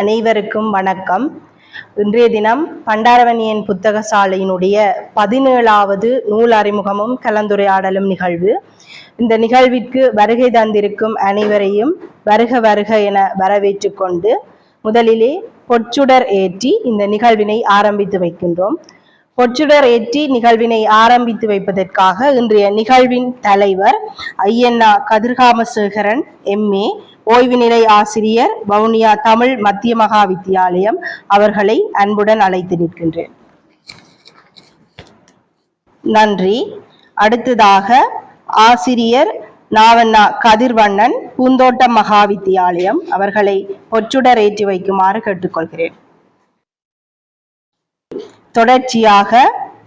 அனைவருக்கும் வணக்கம். இன்றைய தினம் பண்டாரவன்னியன் புத்தக சாலையினுடைய 17வது நூல் அறிமுகமும் கலந்துரையாடலும் நிகழ்வு. இந்த நிகழ்விற்கு வருகை தந்திருக்கும் அனைவரையும் வருக வருக என வரவேற்று கொண்டு முதலிலே பொற்சுடர் ஏற்றி இந்த நிகழ்வினை ஆரம்பித்து வைக்கின்றோம். பொற்சுடர் ஏற்றி நிகழ்வினை ஆரம்பித்து வைப்பதற்காக இன்றைய நிகழ்வின் தலைவர் ஐயன்னா கதிர்காமசேகரன் MA, ஓய்வு நிலை ஆசிரியர், வவுனியா தமிழ் மத்திய மகா வித்தியாலயம் அவர்களை அன்புடன் அழைத்து நிற்கின்றேன். நன்றி. அடுத்ததாக ஆசிரியர் நாவண்ணா கதிர்வண்ணன், பூந்தோட்டம் மகா வித்தியாலயம் அவர்களை பொற்சுடர் ஏற்றி வைக்குமாறு கேட்டுக்கொள்கிறேன். தொடர்ச்சியாக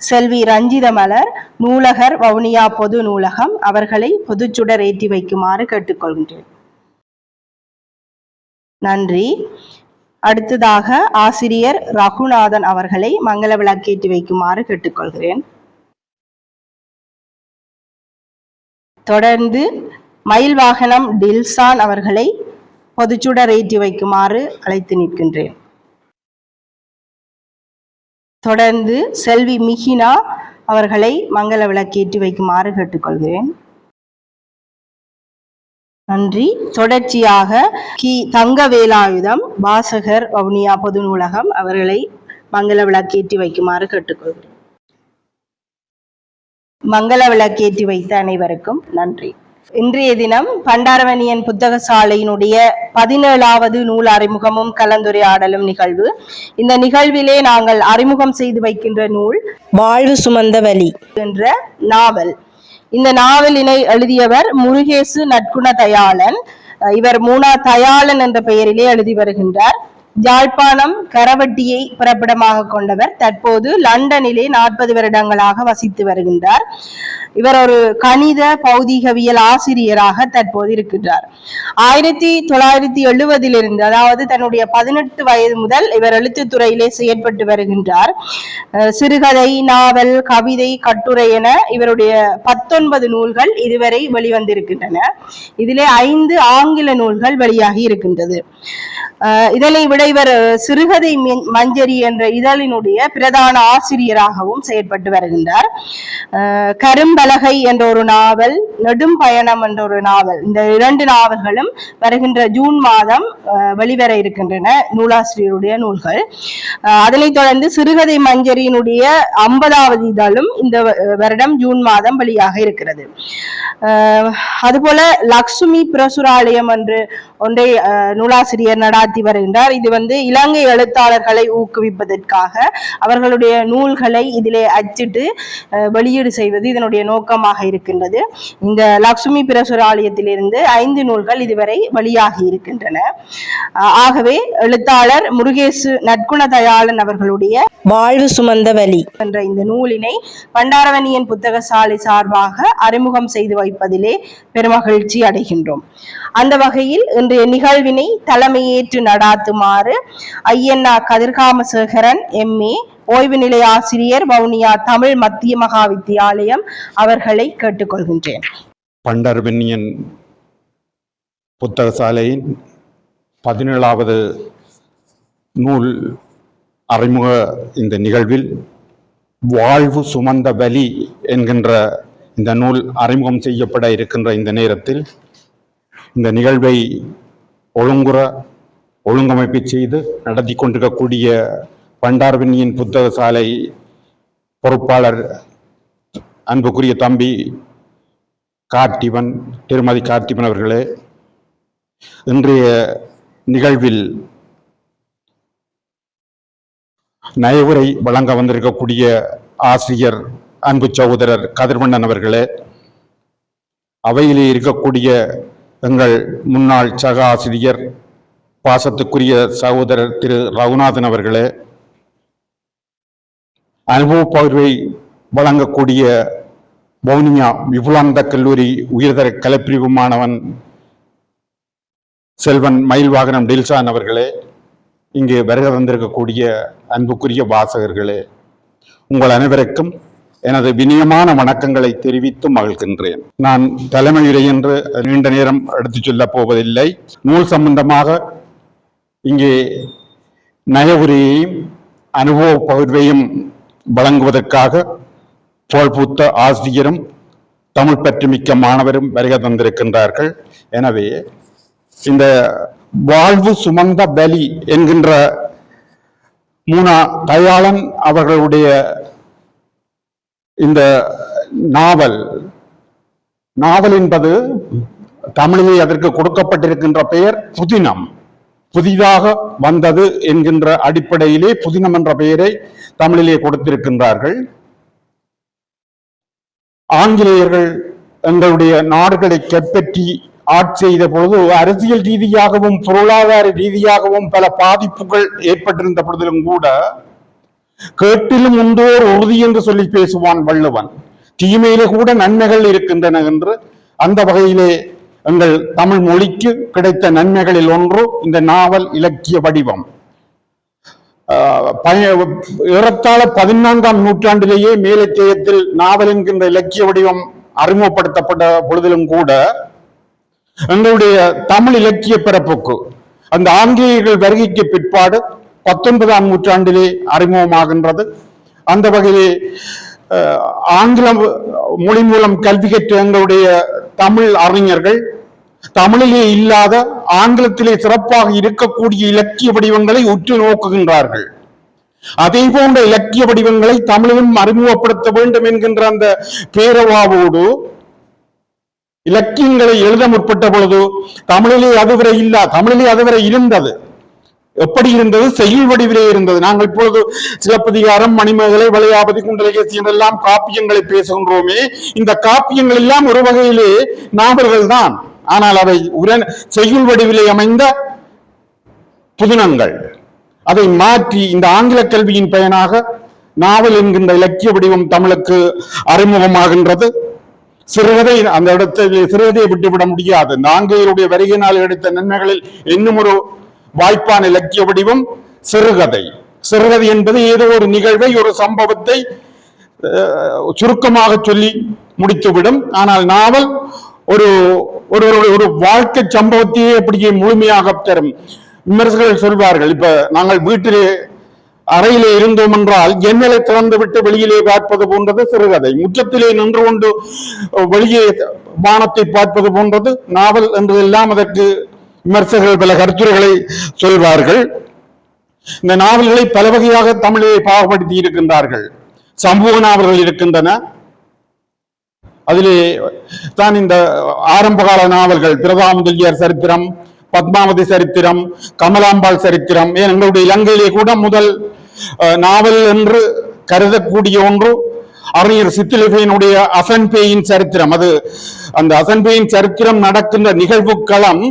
செல்வி ரஞ்சிதமலர், நூலகர், வவுனியா பொது நூலகம் அவர்களை பொதுச்சுடர் ஏற்றி வைக்குமாறு கேட்டுக்கொள்கின்றேன். நன்றி. அடுத்ததாக ஆசிரியர் ரகுநாதன் அவர்களை மங்கள விளக்கேற்றி வைக்குமாறு கேட்டுக்கொள்கிறேன். தொடர்ந்து மயில் வாகனம் டில்சான் அவர்களை பொதுச்சுடர் ஏற்றி வைக்குமாறு அழைத்து நிற்கின்றேன். தொடர்ந்து செல்வி மிகினா அவர்களை மங்கள விளக்கேற்றி வைக்குமாறு கேட்டுக்கொள்கிறேன். நன்றி. தொடர்ச்சியாக தங்க வேலாயுதம், வாசகர், வவுனியா பொது நூலகம் அவர்களை மங்கள விளக்கேற்றி வைக்குமாறு கேட்டுக்கொள்கிறேன். மங்கள விளக்கேற்றி வைத்த அனைவருக்கும் நன்றி. இன்றைய தினம் பண்டாரவன்னியன் புத்தக சாலையினுடைய 17வது நூல் அறிமுகமும் கலந்துரையாடலும் நிகழ்வு. இந்த நிகழ்விலே நாங்கள் அறிமுகம் செய்து வைக்கின்ற நூல் வாழ்வு சுமந்த வலி என்ற நாவல். இந்த நாவலினை எழுதியவர் முருகேசு நற்குண தயாளன். இவர் மூனா தயாளன் என்ற பெயரிலே எழுதி வருகின்றார். யாழ்ப்பாணம் கரவட்டியை பிறப்பிடமாக கொண்டவர். தற்போது லண்டனிலே 40 வருடங்களாக வசித்து வருகின்றார். இவர் ஒரு கணித பௌதிகவியல் ஆசிரியராக தற்போது இருக்கின்றார். 1970 அதாவது தன்னுடைய 18 வயது முதல் இவர் எழுத்துத்துறையிலே செயற்பட்டு வருகின்றார். சிறுகதை, நாவல், கவிதை, கட்டுரை என இவருடைய 19 நூல்கள் இதுவரை வெளிவந்திருக்கின்றன. இதிலே 5 ஆங்கில நூல்கள் வெளியாகி இருக்கின்றது. இதனை விட இவர் சிறுகதை மஞ்சரி என்ற இதழினுடைய பிரதான ஆசிரியராகவும் செயற்பட்டு வருகின்றார். கரும்பலகை என்ற ஒரு நாவல், நெடும் பயணம் என்ற ஒரு நாவல், இந்த 2 நாவல்களும் வருகின்ற ஜூன் மாதம் வெளிவர இருக்கின்றன நூலாசிரியருடைய நூல்கள். அதனைத் தொடர்ந்து சிறுகதை மஞ்சரியினுடைய 50வது இதழும் இந்த வருடம் ஜூன் மாதம் வெளியாக இருக்கிறது. அதுபோல லக்ஷ்மி பிரசுராலயம் என்று ஒன்றை நூலாசிரியர் நடாத்தி வருகின்றார். இது இலங்கை எழுத்தாளர்களை ஊக்குவிப்பதற்காக அவர்களுடைய நூல்களை இதிலே அச்சிட்டு வெளியீடு செய்வது இதனுடைய நோக்கமாக இருக்கின்றது. இந்த லக்ஷ்மி பிரசுராலயத்திலிருந்து 5 நூல்கள் இதுவரை வெளியாகி இருக்கின்றன. ஆகவே எழுத்தாளர் முருகேசு நற்குண தயாளன் அவர்களுடைய வாழ்வு சுமந்த வலி என்ற இந்த நூலினை பண்டாரவன்னியன் புத்தக சாலை சார்பாக அறிமுகம் செய்து வைப்பதிலே பெருமகிழ்ச்சி அடைகின்றோம். அந்த வகையில் இன்றைய நிகழ்வினை தலைமையேற்று நடாத்துமாறு ஐயன்னா கதிர்காமசேகரன் MA, ஓய்வு நிலை ஆசிரியர், வவுனியா தமிழ் மத்திய மகா வித்தியாலயம் அவர்களை கேட்டுக்கொள்கின்றேன். பண்டாரவன்னியன் புத்தக சாலையின் 17வது நூல் அறிமுக இந்த நிகழ்வில் வாழ்வு சுமந்த வலி என்கின்ற இந்த நூல் அறிமுகம் செய்யப்பட இருக்கின்ற இந்த நேரத்தில் இந்த நிகழ்வை ஒழுங்கமைப்பு செய்து நடத்தி கொண்டிருக்கக்கூடிய பண்டாரவன்னியன் புத்தக சாலை பொறுப்பாளர் அன்புக்குரிய தம்பி திருமதி கார்த்திபன் அவர்களே, இன்றைய நிகழ்வில் நயவுரை வழங்க வந்திருக்கக்கூடிய ஆசிரியர் அன்பு சகோதரர் கதிர்வண்ணன் அவர்களே, அவையிலே இருக்கக்கூடிய எங்கள் முன்னாள் சக ஆசிரியர் பாசத்துக்குரிய சகோதரர் திரு ரகுநாதன் அவர்களே, அனுபவ பகிர்வை வழங்கக்கூடிய வவுனியா விபுலானந்த கல்லூரி உயர்தர கலைப்பிரிவு மாணவன் செல்வன் மயில் வாகனம் டில்சான் அவர்களே, இங்கு வருகை வந்திருக்கக்கூடிய அன்புக்குரிய வாசகர்களே, உங்கள் அனைவருக்கும் எனது வினயமான வணக்கங்களை தெரிவித்து மகிழ்கின்றேன். நான் தலைமையுரை என்று நீண்ட நேரம் எடுத்துச் சொல்ல போவதில்லை. நூல் சம்பந்தமாக இங்கே நயவுரையையும் அனுபவ பகிர்வையும் வழங்குவதற்காக புகழ்பூத்த ஆசிரியரும் தமிழ் பற்றுமிக்க மாணவரும் வருகை தந்திருக்கின்றார்கள். எனவே இந்த வாழ்வு சுமந்த பலி என்கின்ற தயாளன் அவர்களுடைய இந்த நாவல் என்பது தமிழிலே அதற்கு கொடுக்கப்பட்டிருக்கின்ற பெயர் புதினம், புதிதாக வந்தது என்கின்ற அடிப்படையிலே புதினம் என்ற பெயரை தமிழிலே கொடுத்திருக்கின்றார்கள். ஆங்கிலேயர்கள் எங்களுடைய நாடுகளை கைப்பற்றி ஆட்சி செய்த பொழுது அரசியல் ரீதியாகவும் பொருளாதார ரீதியாகவும் பல பாதிப்புகள் ஏற்பட்டிருந்த பொழுதிலும் கூட கேட்டிலும் உண்டோர் உறுதி என்று சொல்லி பேசுவான் வள்ளுவன். தீமையிலே கூட நன்மைகள் இருக்கின்றன என்று அந்த வகையிலே எங்கள் தமிழ் மொழிக்கு கிடைத்த நன்மைகளில் ஒன்று இந்த நாவல் இலக்கிய வடிவம். ஏறத்தாழ 14ஆம் நூற்றாண்டிலேயே மேலத்தேயத்தில் நாவல் என்கின்ற இலக்கிய வடிவம் அறிமுகப்படுத்தப்பட்ட பொழுதிலும் கூட எங்களுடைய தமிழ் இலக்கிய பிறப்புக்கு அந்த ஆங்கிலேயர்கள் வருகைக்கு பிற்பாடு 19ஆம் நூற்றாண்டிலே அறிமுகமாகின்றது. அந்த வகையிலே ஆங்கில மொழி மூலம் கல்வி கற்ற எங்களுடைய தமிழ் அறிஞர்கள் தமிழிலே இல்லாத ஆங்கிலத்திலே சிறப்பாக இருக்கக்கூடிய இலக்கிய வடிவங்களை உற்று நோக்குகின்றார்கள். அதே போன்ற இலக்கிய வடிவங்களை தமிழிலும் அறிமுகப்படுத்த வேண்டும் என்கின்ற அந்த பேரவாவோடு இலக்கியங்களை எழுத முற்பட்ட பொழுது தமிழிலே அதுவரை இருந்தது. எப்படி இருந்தது? செய்யுள் வடிவிலே இருந்தது. நாங்கள் இப்பொழுது சிலப்பதிகாரம், மணிமேகலை, வளையாபதி, குண்டலகேசி என்றெல்லாம் காப்பியங்களை பேசுகின்றோமே, இந்த காப்பியங்கள் எல்லாம் ஒரு வகையிலே நாவல்கள் தான். ஆனால் அவை செய்யுள் வடிவிலே அமைந்த புதினங்கள். அதை மாற்றி இந்த ஆங்கில கல்வியின் பயனாக நாவல் என்கின்ற இலக்கிய வடிவம் தமிழுக்கு அறிமுகமாகின்றது. சிறுகதை அந்த இடத்தில் சிறுகதையை விட்டுவிட முடியாது. இந்த ஆங்கிலேயருடைய வருகையினால் கிடைத்த நன்மைகளில் இன்னும் ஒரு வாய்ப்பான இலக்கிய வடிவம் சிறுகதை. சிறுகதை என்பது ஏதோ ஒரு நிகழ்வை, ஒரு சம்பவத்தை சுருக்கமாக சொல்லி முடித்துவிடும். ஆனால் நாவல் ஒரு ஒரு வாழ்க்கை சம்பவத்தையே அப்படியே முழுமையாக தரும். விமர்சகர்கள் சொல்வார்கள், இப்ப நாங்கள் வீட்டிலே அறையிலே இருந்தோம் என்றால் ஜன்னலை திறந்து விட்டு வெளியிலே பார்ப்பது போன்றது சிறுகதை. முற்றத்திலே நின்று கொண்டு வெளியே வானத்தை பார்ப்பது போன்றது நாவல் என்று எல்லாம் அதற்கு விமர்சகர்கள் பல கருத்துரைகளை சொல்வார்கள். இந்த நாவல்களை பல வகையாக தமிழிலே பாகுபடுத்தி இருக்கின்றார்கள். சமூக நாவல்கள் இருக்கின்றன. அதிலே தான் இந்த ஆரம்பகால நாவல்கள் பிரதாமுதலியார் சரித்திரம், பத்மாவதி சரித்திரம், கமலாம்பாள் சரித்திரம், ஏன் எங்களுடைய இலங்கையிலே கூட முதல் நாவல் என்று கருதக்கூடிய ஒன்று அறிஞர் சித்திலிபையினுடைய அசன்பேயின் சரித்திரம். அது அந்த அசன்பேயின் சரித்திரம் நடக்கின்ற நிகழ்வு களம்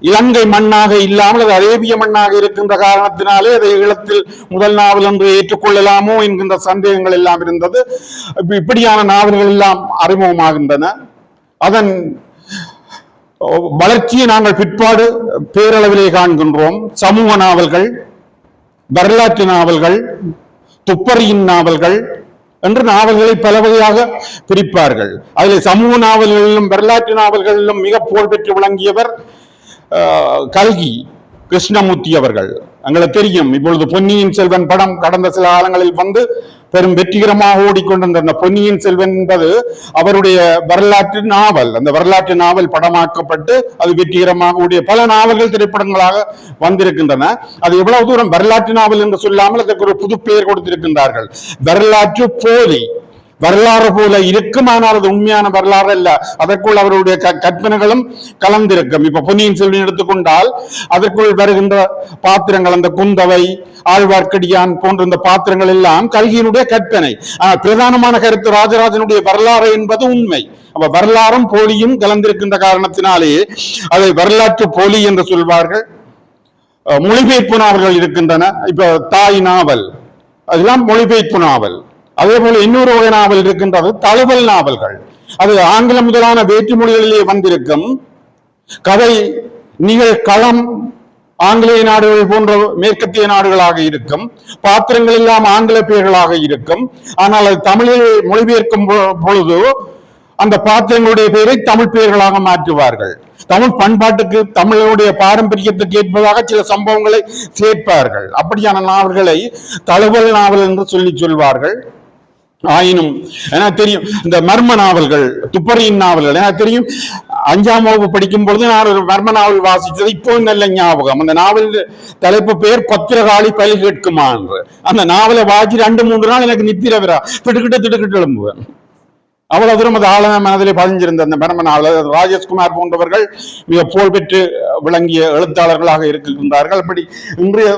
இலங்கை மண்ணாக இல்லாமல் அது அரேபிய மண்ணாக இருக்கின்ற காரணத்தினாலே அதை ஈழத்தில் முதல் நாவல் என்று ஏற்றுக்கொள்ளலாமோ என்கின்ற சந்தேகங்கள் எல்லாம் இருந்தது. இப்படியான நாவல்கள் எல்லாம் அறிமுகமாகின்றன. அதன் வளர்ச்சியை நாங்கள் பிற்பாடு பேரளவிலே காண்கின்றோம். சமூக நாவல்கள், வரலாற்று நாவல்கள், துப்பறியின் நாவல்கள் என்று நாவல்களை பல வகையாக பிரிப்பார்கள். அதில் சமூக நாவல்களிலும் வரலாற்று நாவல்களிலும் மிக புகழ் பெற்று விளங்கியவர் கல்கி கிருஷ்ணமூர்த்தி அவர்கள். எங்களுக்கு தெரியும், இப்பொழுது பொன்னியின் செல்வன் படம் கடந்த சில காலங்களில் வந்து பெரும் வெற்றிகரமாக ஓடிக்கொண்டிருந்த பொன்னியின் செல்வன் என்பது அவருடைய வரலாற்று நாவல். அந்த வரலாற்று நாவல் படமாக்கப்பட்டு அது வெற்றிகரமாக ஓடிய பல நாவல்கள் திரைப்படங்களாக வந்திருக்கின்றன. அது எவ்வளவு தூரம் வரலாற்று நாவல் என்று சொல்லாமல் அதற்கு ஒரு புது பெயர் கொடுத்திருக்கின்றார்கள், வரலாற்று போலி. வரலாறு போல இருக்கும், ஆனால் அது உண்மையான வரலாறு அல்ல. அதற்குள் அவருடைய கற்பனைகளும் கலந்திருக்கும். இப்ப பொன்னியின் செல்வன் எடுத்துக்கொண்டால் அதற்குள் வருகின்ற பாத்திரங்கள், அந்த குந்தவை, ஆழ்வார்க்கடியான் போன்ற இந்த பாத்திரங்கள் எல்லாம் கல்கியினுடைய கற்பனை. பிரதானமான கருத்து ராஜராஜனுடைய வரலாறு என்பது உண்மை. அப்ப வரலாறும் போலியும் கலந்திருக்கின்ற காரணத்தினாலே அதை வரலாற்று போலி என்று சொல்வார்கள். மொழிபெயர்ப்பு நாவல்கள் இருக்கின்றன. இப்ப தாய் நாவல், அதெல்லாம் மொழிபெயர்ப்பு நாவல். அதே போல இன்னொரு வகை நாவல் இருக்கின்றது, தழுவல் நாவல்கள். அது ஆங்கிலம் முதலான வேற்று மொழிகளிலே வந்திருக்கும். கதை நிகழ்களம் ஆங்கிலேய நாடுகள் போன்ற மேற்கத்திய நாடுகளாக இருக்கும். பாத்திரங்கள் எல்லாம் ஆங்கில பெயர்களாக இருக்கும். ஆனால் அது தமிழில் மொழிபெயர்க்கும் பொழுது அந்த பாத்திரங்களுடைய பெயரை தமிழ் பெயர்களாக மாற்றுவார்கள். தமிழ் பண்பாட்டுக்கு தமிழருடைய பாரம்பரியத்துக்கு ஏற்பதாக சில சம்பவங்களை சேர்ப்பார்கள். அப்படியான நாவல்களை தழுவல் நாவல் என்று சொல்வார்கள். ஆயினும் எனக்கு தெரியும் இந்த மர்ம நாவல்கள், துப்பறியின் நாவல்கள் எனக்கு தெரியும். 5ஆம் வகுப்பு படிக்கும் பொழுது நான் ஒரு மர்ம நாவல் வாசித்தது இப்போ நல்ல ஞாபகம். அந்த நாவல் தலைப்பு பெயர் பத்திரகாளி பலி கேட்குமா என்று. அந்த நாவலை வாசி 2-3 நாள் எனக்கு நித்திர வரா, திடுக்கிட்டு எழும்புவேன். அவ்வளவு தூரம் அது ஆழ மனதிலே பதிஞ்சிருந்த அந்த மர்ம நாவல். ராஜேஷ்குமார் போன்றவர்கள் மிக புகழ்பெற்று விளங்கிய எழுத்தாளர்களாக இருக்கின்றார்கள். அப்படி இன்றைய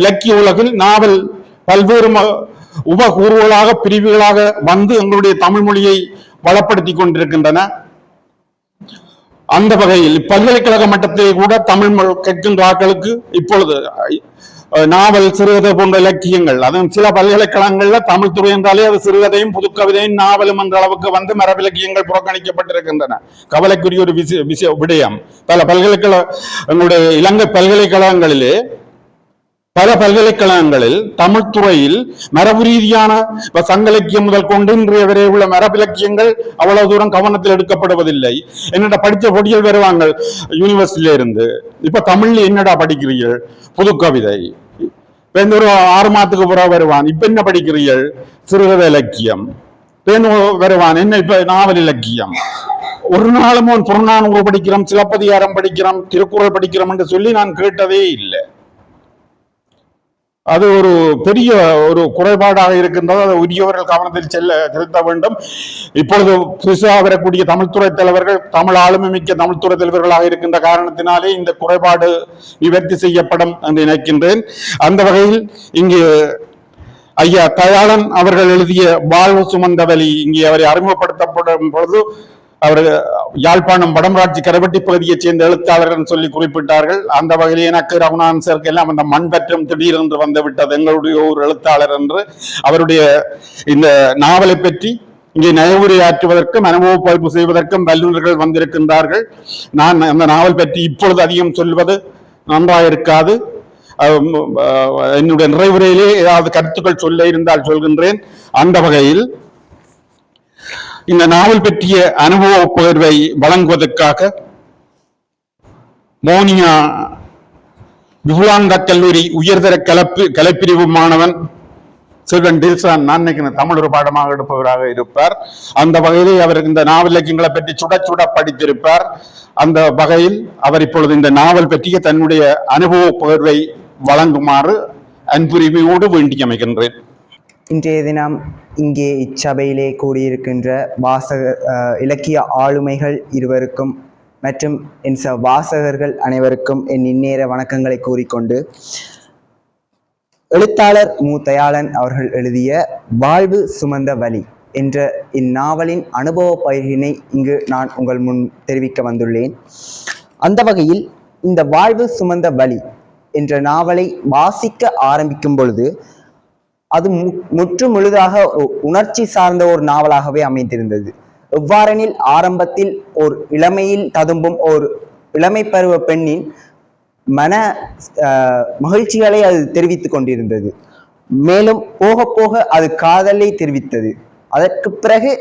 இலக்கிய உலகில் நாவல் பல்வேறு உபகூறுகளாக பிரிவுகளாக வந்து எங்களுடைய தமிழ் மொழியை வளப்படுத்தி கொண்டிருக்கின்றன. அந்த வகையில் பல்கலைக்கழக மட்டத்தில் கூட தமிழ் கேட்கின்ற ஆட்களுக்கு இப்பொழுது நாவல், சிறுகதை போன்ற இலக்கியங்கள், அதுவும் சில பல்கலைக்கழகங்கள்ல தமிழ் துறை என்றாலே அது சிறுகதையும் புதுக்கவிதையும் நாவலும் என்ற அளவுக்கு வந்து மரபிலக்கியங்கள் புறக்கணிக்கப்பட்டிருக்கின்றன. கவலைக்குரிய ஒரு விடயம். பல எங்களுடைய இலங்கை பல்கலைக்கழகங்களிலே பல பல்கலைக்கழகங்களில் தமிழ் துறையில் மரபு ரீதியான சங்க இலக்கியம் முதல் கொண்டு இன்றைய வரை உள்ள மரபிலக்கியங்கள் அவ்வளவு தூரம் கவனத்தில் எடுக்கப்படுவதில்லை. என்னடா படிச்ச பொடிகள் வருவாங்க யூனிவர்சிட்டியில இருந்து, இப்ப தமிழ்ல என்னடா படிக்கிறீர்கள்? புது கவிதை. ஒரு 6 மாதத்துக்கு பிறகு வருவான், இப்ப என்ன படிக்கிறீர்கள்? சிறுகதை இலக்கியம். வருவான், என்ன இப்ப நாவல் இலக்கியம். ஒரு நாளும் புறநானூறு படிக்கிறோம், சிலப்பதிகாரம் படிக்கிறோம், திருக்குறள் படிக்கிறோம் என்று சொல்லி நான் கேட்டதே இல்லை. அது ஒரு பெரிய ஒரு குறைபாடாக இருக்கின்றது. அதை உரியவர்கள் கவனத்தில் செலுத்த வேண்டும். இப்பொழுது புதுசாக வரக்கூடிய தமிழ்துறை தலைவர்கள் தமிழ் ஆளுமை மிக்க தமிழ்துறை தலைவர்களாக இருக்கின்ற காரணத்தினாலே இந்த குறைபாடு நிவர்த்தி செய்யப்படும் என்று நினைக்கின்றேன். அந்த வகையில் இங்கு ஐயா தயாளன் அவர்கள் எழுதிய வாழ்வு சுமந்த வலி இங்கே அவரை அறிமுகப்படுத்தப்படும் பொழுது அவர் யாழ்ப்பாணம் வடமராட்சி கரவட்டி பகுதியைச் சேர்ந்த எழுத்தாளர்கள் சொல்லி குறிப்பிட்டார்கள். அந்த வகையில் எனக்கு ரகுநாதன் சாருக்கு எல்லாம் அந்த மண்பற்றம் திடீரென்று வந்து விட்டது எங்களுடைய ஒரு எழுத்தாளர் என்று. அவருடைய இந்த நாவலை பற்றி இங்கே நயவுரையாற்றுவதற்கும் அனுபவ பயிர்ப்பு செய்வதற்கும் வல்லுநர்கள் வந்திருக்கின்றார்கள். நான் அந்த நாவல் பற்றி இப்பொழுது அதிகம் சொல்வது நன்றாக இருக்காது. என்னுடைய நிறைவுரையிலே ஏதாவது கருத்துக்கள் சொல்ல இருந்தால் சொல்கின்றேன். அந்த வகையில் இந்த நாவல் பற்றிய அனுபவ பகிர்வை வழங்குவதற்காக மோனியா விபுலானந்த கல்லூரி உயர்தர கலைப்பிரிவு மாணவன் செல்வன் டில்சான், நான் நினைக்கிறேன் தமிழ் ஒரு பாடமாக எடுப்பவராக இருப்பார். அந்த வகையிலே அவர் இந்த நாவல் இலக்கியங்களை பற்றி சுட படித்திருப்பார். அந்த வகையில் அவர் இப்பொழுது இந்த நாவல் பற்றிய தன்னுடைய அனுபவ பகிர்வை வழங்குமாறு அன்புரிமையோடு வேண்டி அமைகின்றேன். இன்றைய தினம் இங்கே இச்சபையிலே கூடியிருக்கின்ற இலக்கிய ஆளுமைகள் இருவருக்கும் மற்றும் என் வாசகர்கள் அனைவருக்கும் என் இந்நேர வணக்கங்களை கூறிக்கொண்டு, எழுத்தாளர் மு. தயாளன் அவர்கள் எழுதிய வாழ்வு சுமந்த வலி என்ற இந்நாவலின் அனுபவ பகிர்வினை இங்கு நான் உங்கள் முன் தெரிவிக்க வந்துள்ளேன். அந்த வகையில் இந்த வாழ்வு சுமந்த வலி என்ற நாவலை வாசிக்க ஆரம்பிக்கும் பொழுது அது முற்று முழுதாக உணர்ச்சி சார்ந்த ஒரு நாவலாகவே அமைந்திருந்தது. எவ்வாறெனில் ஆரம்பத்தில் ஒரு இளமையில் ததும்பும் ஒரு இளமை பருவ பெண்ணின் மன மகிழ்ச்சிகளை அது தெரிவித்துக் கொண்டிருந்தது. மேலும் போக போக அது காதலை தெரிவித்தது. அதற்கு பிறகு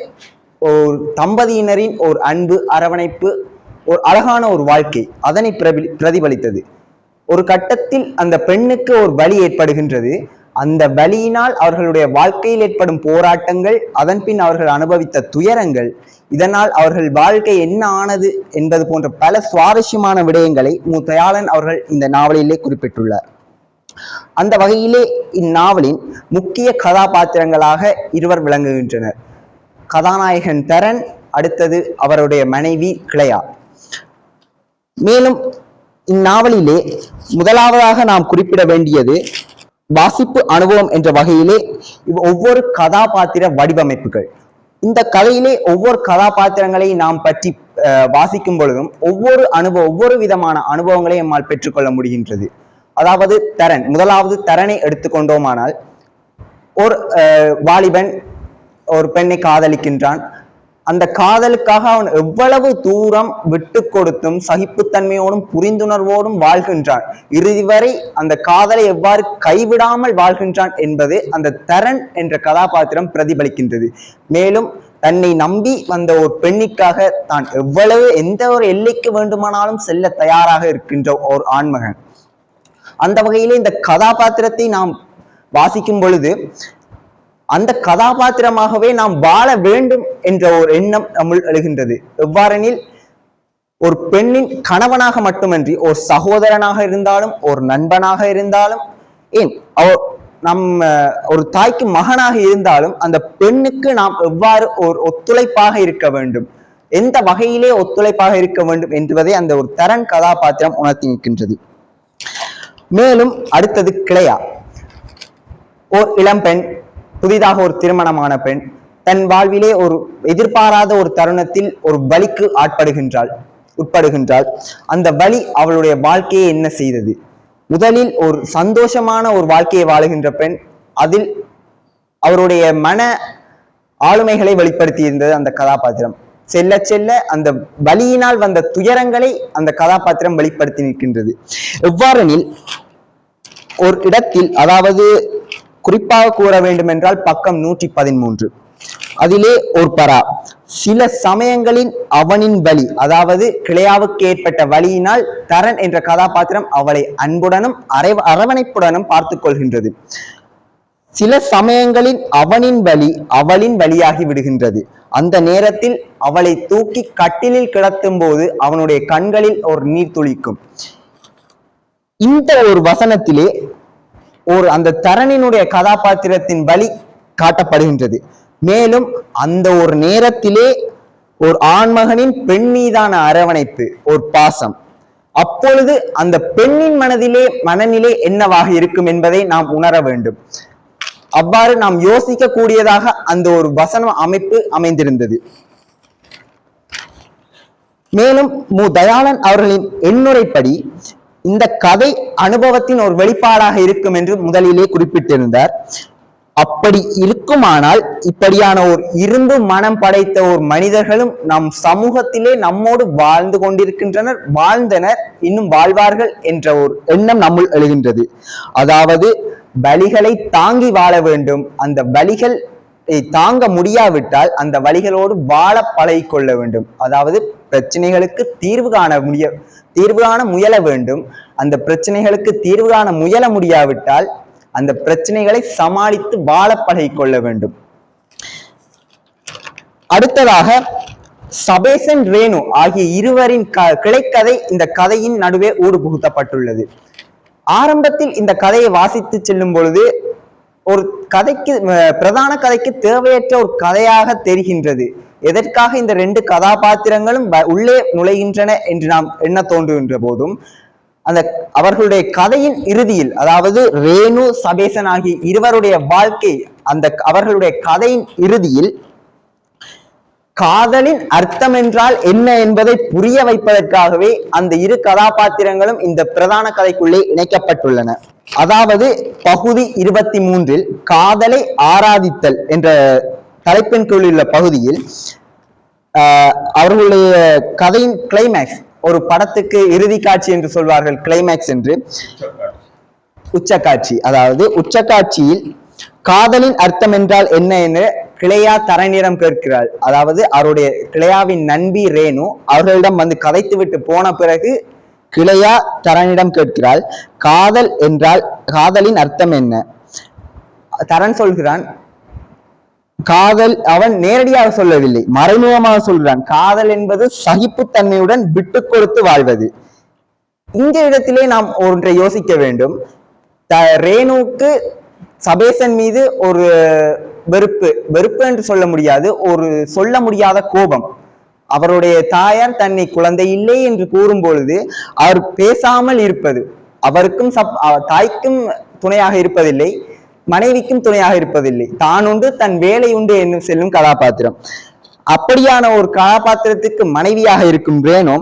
ஒரு தம்பதியினரின் ஒரு அன்பு, அரவணைப்பு, ஒரு அழகான ஒரு வாழ்க்கை அதனை பிரதிபலித்தது. ஒரு கட்டத்தில் அந்த பெண்ணுக்கு ஒரு வலி ஏற்படுகின்றது. அந்த வலியினால் அவர்களுடைய வாழ்க்கையில் ஏற்படும் போராட்டங்கள், அதன் பின் அவர்கள் அனுபவித்த துயரங்கள், இதனால் அவர்கள் வாழ்க்கை என்ன ஆனது என்பது போன்ற பல சுவாரஸ்யமான விடயங்களை மு. தயாளன் அவர்கள் இந்த நாவலிலே குறிப்பிட்டுள்ளார். அந்த வகையிலே இந்நாவலின் முக்கிய கதாபாத்திரங்களாக இருவர் விளங்குகின்றனர். கதாநாயகன் தரன், அடுத்தது அவருடைய மனைவி கிளையா. மேலும் இந்நாவலிலே முதலாவதாக நாம் குறிப்பிட வேண்டியது வாசிப்பு அனுபவம் என்ற வகையிலே ஒவ்வொரு கதாபாத்திர வடிவமைப்புகள். இந்த கதையிலே ஒவ்வொரு கதாபாத்திரங்களை நாம் பற்றி வாசிக்கும் பொழுதும் ஒவ்வொரு விதமான அனுபவங்களை நம்மால் பெற்றுக்கொள்ள முடிகின்றது. அதாவது தரன், முதலாவது தரனை எடுத்துக்கொண்டோமானால், ஒரு வாலிபன் ஒரு பெண்ணை காதலிக்கின்றான். அந்த காதலுக்காக அவன் எவ்வளவு தூரம் விட்டு கொடுத்தும் சகிப்புத்தன்மையோடும் புரிந்துணர்வோடும் வாழ்கின்றான், இறுதி வரை அந்த காதலை எவ்வாறு கைவிடாமல் வாழ்கின்றான் என்பது அந்த தரன் என்ற கதாபாத்திரம் பிரதிபலிக்கின்றது. மேலும் தன்னை நம்பி வந்த ஒரு பெண்ணிற்காக தான் எந்த ஒரு எல்லைக்கு வேண்டுமானாலும் செல்ல தயாராக இருக்கின்ற ஒரு ஆண்மகன். அந்த வகையிலே இந்த கதாபாத்திரத்தை நாம் வாசிக்கும் பொழுது அந்த கதாபாத்திரமாகவே நாம் வாழ வேண்டும் என்ற ஒரு எண்ணம் நம்முள் எழுகின்றது. எவ்வாறெனில் ஒரு பெண்ணின் கணவனாக மட்டுமன்றி ஒரு சகோதரனாக இருந்தாலும் ஒரு நண்பனாக இருந்தாலும் ஏன் ஒரு தாய்க்கு மகனாக இருந்தாலும் அந்த பெண்ணுக்கு நாம் எவ்வாறு ஒரு ஒத்துழைப்பாக இருக்க வேண்டும், எந்த வகையிலே ஒத்துழைப்பாக இருக்க வேண்டும் என்பதை அந்த ஒரு தரன் கதாபாத்திரம் உணர்த்தி நிற்கின்றது. மேலும் அடுத்தது கிளையா. ஓர் இளம்பெண், புதிதாக ஒரு திருமணமான பெண், தன் வாழ்விலே ஒரு எதிர்பாராத ஒரு தருணத்தில் ஒரு வலிக்கு உட்படுகின்றாள். அந்த வலி அவளுடைய வாழ்க்கையை என்ன செய்தது? முதலில் ஒரு சந்தோஷமான ஒரு வாழ்க்கையை வாழுகின்ற பெண், அதில் அவருடைய மன ஆளுமைகளை வெளிப்படுத்தி இருந்தது அந்த கதாபாத்திரம். செல்ல செல்ல அந்த வலியினால் வந்த துயரங்களை அந்த கதாபாத்திரம் வெளிப்படுத்தி நிற்கின்றது. எவ்வாறெனில் ஒரு இடத்தில், அதாவது குறிப்பாக கூற வேண்டும் என்றால் பக்கம் 113, அதிலே ஒரு பரா, சில சமயங்களில் அவனின் வலி, அதாவது கிளையாவுக்கு ஏற்பட்ட வலியினால் தரன் என்ற கதாபாத்திரம் அவளை அன்புடனும் அரவணைப்புடனும் பார்த்து கொள்கின்றது. சில சமயங்களில் அவனின் வலி அவளின் வலியாகி விடுகின்றது. அந்த நேரத்தில் அவளை தூக்கி கட்டிலில் கிடத்தும் போது அவனுடைய கண்களில் ஒரு நீர் துளிக்கும். இந்த ஒரு வசனத்திலே அந்த தரனினுடைய கதாபாத்திரத்தின் வலி காட்டப்படுகின்றது. மேலும் அந்த ஒரு நேரத்திலே ஒரு ஆண்மகனின் பெண் மீதான அரவணைப்பு, ஒரு பாசம், அப்பொழுது அந்த பெண்ணின் மனநிலை என்னவாக இருக்கும் என்பதை நாம் உணர வேண்டும். அவ்வாறு நாம் யோசிக்க கூடியதாக அந்த ஒரு வசன அமைப்பு அமைந்திருந்தது. மேலும் தயாளன் அவர்களின் எண்ணுரைப்படி இந்த கதை அனுபவத்தின் ஒரு வெளிப்பாடாக இருக்கும் என்று முதலிலே குறிப்பிட்டிருந்தார். அப்படி இருக்குமானால் இப்படியான ஒரு இரும்பு மனம் படைத்த ஒரு மனிதர்களும் நம் சமூகத்திலே நம்மோடு வாழ்ந்து கொண்டிருக்கின்றனர், வாழ்ந்தனர், இன்னும் வாழ்வார்கள் என்ற ஒரு எண்ணம் நம்முள் எழுகின்றது. அதாவது வலிகளை தாங்கி வாழ வேண்டும். அந்த வலிகள் தாங்க முடியாவிட்டால் அந்த வலிகளோடு வாழ பழகிக்கொள்ள வேண்டும். அதாவது பிரச்சனைகளுக்கு தீர்வு காண முயல வேண்டும். அந்த பிரச்சனைகளுக்கு தீர்வு காண முயல முடியாவிட்டால் அந்த பிரச்சனைகளை சமாளித்து வாழ பழகிக்கொள்ள வேண்டும். அடுத்ததாக சபேசன், ரேணு ஆகிய இருவரின் கிளைக்கதை இந்த கதையின் நடுவே ஊடு புகுத்தப்பட்டுள்ளது. ஆரம்பத்தில் இந்த கதையை வாசித்து செல்லும் பொழுது ஒரு கதைக்கு, பிரதான கதைக்கு தேவையற்ற ஒரு கதையாக தெரிகின்றது. எதற்காக இந்த ரெண்டு கதாபாத்திரங்களும் உள்ளே நுழைகின்றன என்று நாம் எண்ண தோன்றுகின்ற போதும் அவர்களுடைய கதையின் இறுதியில், அதாவது ரேணு, சபேசன் ஆகிய இருவருடைய வாழ்க்கை, அவர்களுடைய கதையின் இறுதியில் காதலின் அர்த்தம் என்றால் என்ன என்பதை புரிய வைப்பதற்காகவே அந்த இரு கதாபாத்திரங்களும் இந்த பிரதான கதைக்குள்ளே இணைக்கப்பட்டுள்ளன. அதாவது பகுதி 23 காதலை ஆராதித்தல் என்ற தலைப்பின் கீழ் உள்ள பகுதியில் அவர்களுடைய கதையின் கிளைமேக்ஸ், ஒரு படத்துக்கு இறுதி காட்சி என்று சொல்வார்கள், கிளைமேக்ஸ் என்று, உச்சக்காட்சி. அதாவது உச்சக்காட்சியில் காதலின் அர்த்தம் என்றால் என்ன என்று கிளையா தரனிடம் கேட்கிறாள். அதாவது அவருடைய கிளையாவின் நண்பி ரேணு அவர்களிடம் வந்து கதைத்து விட்டு போன பிறகு கிளையா தரனிடம் கேட்கிறாள், காதல் என்றால், காதலின் அர்த்தம் என்ன? தரன் சொல்கிறான், காதல், அவன் நேரடியாக சொல்லவில்லை, மறைமுகமாக சொல்கிறான், காதல் என்பது சகிப்புத்தன்மையுடன் விட்டு கொடுத்து வாழ்வது. இந்த இடத்திலே நாம் ஒன்றை யோசிக்க வேண்டும். ரேணுவுக்கு சபேசன் மீது ஒரு வெறுப்பு என்று சொல்ல முடியாது, ஒரு சொல்ல முடியாத கோபம். அவருடைய தாயார் தன்னை குழந்தை இல்லை என்று கூறும் பொழுது அவர் பேசாமல் இருப்பது, அவருக்கும் தாய்க்கும் துணையாக இருப்பதில்லை, மனைவிக்கும் துணையாக இருப்பதில்லை, தான் உண்டு தன் வேலை உண்டு என்று செல்லும் கதாபாத்திரம். அப்படியான ஒரு கதாபாத்திரத்துக்கு மனைவியாக இருக்கும் ரேணு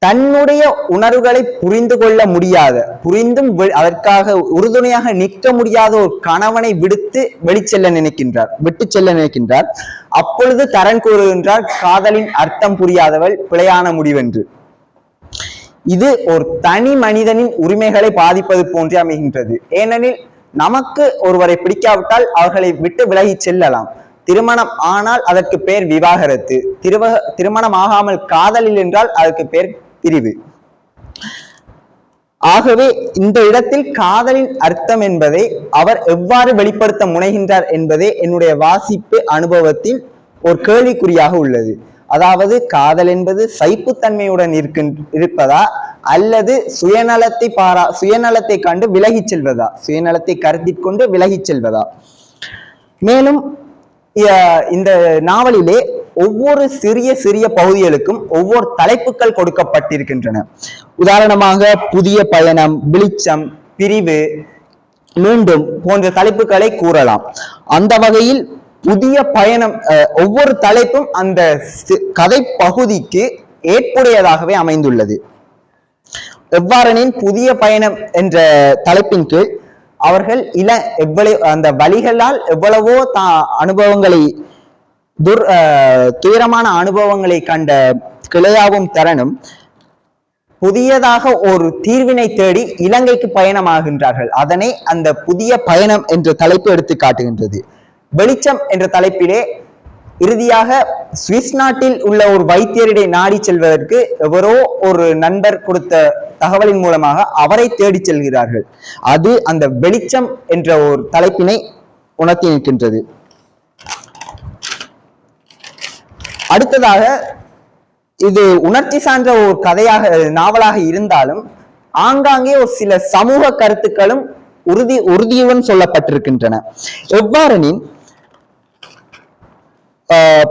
தன்னுடைய உணர்வுகளை புரிந்து கொள்ள முடியாத, புரிந்தும் அதற்காக உறுதுணையாக நிற்க முடியாத ஒரு கணவனை விட்டு செல்ல நினைக்கின்றார். அப்பொழுது தரன் கூறுகின்றார், காதலின் அர்த்தம் புரியாதவள் பிழையான முடிவென்று. இது ஒரு தனி மனிதனின் உரிமைகளை பாதிப்பது போன்றே அமைகின்றது. ஏனெனில் நமக்கு ஒருவரை பிடிக்காவிட்டால் அவர்களை விட்டு விலகி செல்லலாம். திருமணம் ஆனால் அதற்கு பேர் விவாகரத்து, திருமணம் ஆகாமல் காதலில் என்றால் அதற்கு பேர் பிரிவு. ஆகவே இந்த இடத்தில் காதலின் அர்த்தம் என்பதை அவர் எவ்வாறு வெளிப்படுத்த முனைகின்றார் என்பதே என்னுடைய வாசிப்பு அனுபவத்தில் ஒரு கேள்விக்குறியாக உள்ளது. அதாவது காதல் என்பது சைப்புத்தன்மையுடன் இருப்பதா அல்லது சுயநலத்தை கண்டு விலகிச் செல்வதா, சுயநலத்தை கருத்தில் கொண்டு விலகிச் செல்வதா? மேலும் இந்த நாவலிலே ஒவ்வொரு சிறிய சிறிய பகுதிகளுக்கும் ஒவ்வொரு தலைப்புகள் கொடுக்கப்பட்டிருக்கின்றன. உதாரணமாக புதிய பயணம், வெளிச்சம், பிரிவு, மீண்டும் போன்ற தலைப்புகளை கூறலாம். அந்த வகையில் புதிய பயணம் ஒவ்வொரு தலைப்பும் அந்த கதை பகுதிக்கு ஏற்புடையதாகவே அமைந்துள்ளது. எவ்வாறெனின் புதிய பயணம் என்ற தலைப்பின் கீழ் அவர்கள் அந்த வழிகளால் எவ்வளவோ அனுபவங்களை துயரமான அனுபவங்களை கண்ட கிளையாவும் தரனும் புதியதாக ஒரு தீர்வினை தேடி இலங்கைக்கு பயணமாகின்றார்கள். அதனை அந்த புதிய பயணம் என்ற தலைப்பு எடுத்து காட்டுகின்றது. வெளிச்சம் என்ற தலைப்பிலே இறுதியாக சுவிஸ் நாட்டில் உள்ள ஒரு வைத்தியரிடை நாடி செல்வதற்கு எவரோ ஒரு நண்பர் கொடுத்த தகவலின் மூலமாக அவரை தேடி செல்கிறார்கள். அது அந்த வெளிச்சம் என்ற ஒரு தலைப்பினை உணர்த்தி நிற்கின்றது. அடுத்ததாக இது உணர்ச்சி சார்ந்த ஒரு நாவலாக இருந்தாலும் ஆங்காங்கே ஒரு சில சமூக கருத்துக்களும் உறுதியுடன் சொல்லப்பட்டிருக்கின்றன. எவ்வாறெனின்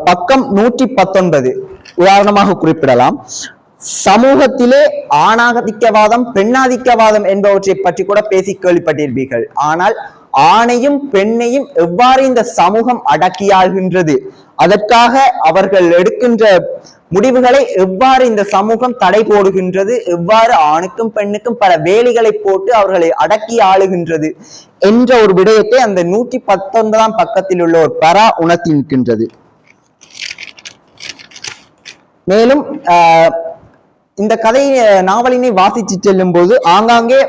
பக்கம் 119 உதாரணமாக குறிப்பிடலாம். சமூகத்திலே ஆணாதிக்கவாதம், பெண்ணாதிக்கவாதம் என்பவற்றை பற்றி கூட பேசி கேள்விப்பட்டிருப்பீர்கள். ஆனால் ஆணையும் பெண்ணையும் எவ்வாறு இந்த சமூகம் அடக்கியாள்கின்றது, அதற்காக அவர்கள் எடுக்கின்ற முடிவுகளை எவ்வாறு இந்த சமூகம் தடை போடுகின்றது, எவ்வாறு ஆணுக்கும் பெண்ணுக்கும் பல வேலிகளை போட்டு அவர்களை அடக்கி ஆளுகின்றது என்ற ஒரு விடயத்தை அந்த 119ஆம் பக்கத்தில் உள்ள ஒரு பரா உணர்த்தி நிற்கின்றது. மேலும் இந்த கதை நாவலினை வாசித்து செல்லும் போது ஆங்காங்கே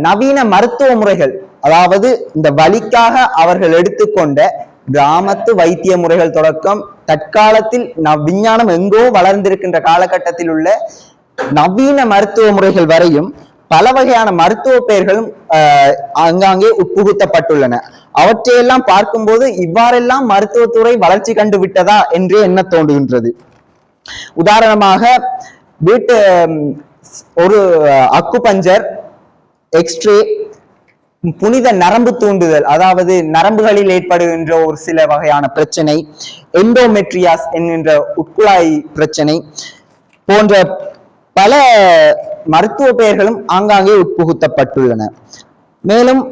நவீன மருத்துவ முறைகள், அதாவது இந்த வலிக்காக அவர்கள் எடுத்துக்கொண்ட கிராமத்து வைத்திய முறைகள் தொடக்கம் தற்காலத்தில் விஞ்ஞானம் எங்கோ வளர்ந்திருக்கின்ற காலகட்டத்தில் உள்ள நவீன மருத்துவ முறைகள் வரையும் பல வகையான மருத்துவ பெயர்களும் அங்காங்கே உட்புகுத்தப்பட்டுள்ளன. அவற்றையெல்லாம் பார்க்கும்போது இவ்வாறெல்லாம் மருத்துவத்துறை வளர்ச்சி கண்டு விட்டதா என்றே எண்ண தோன்றுகின்றது. உதாரணமாக ஒரு அக்குபஞ்சர், எக்ஸ்ரே, புனித நரம்பு தூண்டுதல், அதாவது நரம்புகளில் ஏற்படுகின்ற ஒரு சில வகையான பிரச்சனை, எண்டோமெட்ரியாஸ் என்கின்ற உட்குழாய் பிரச்சனை போன்ற பல மருத்துவ பெயர்களும் ஆங்காங்கே உட்புகுத்தப்பட்டுள்ளன. மேலும்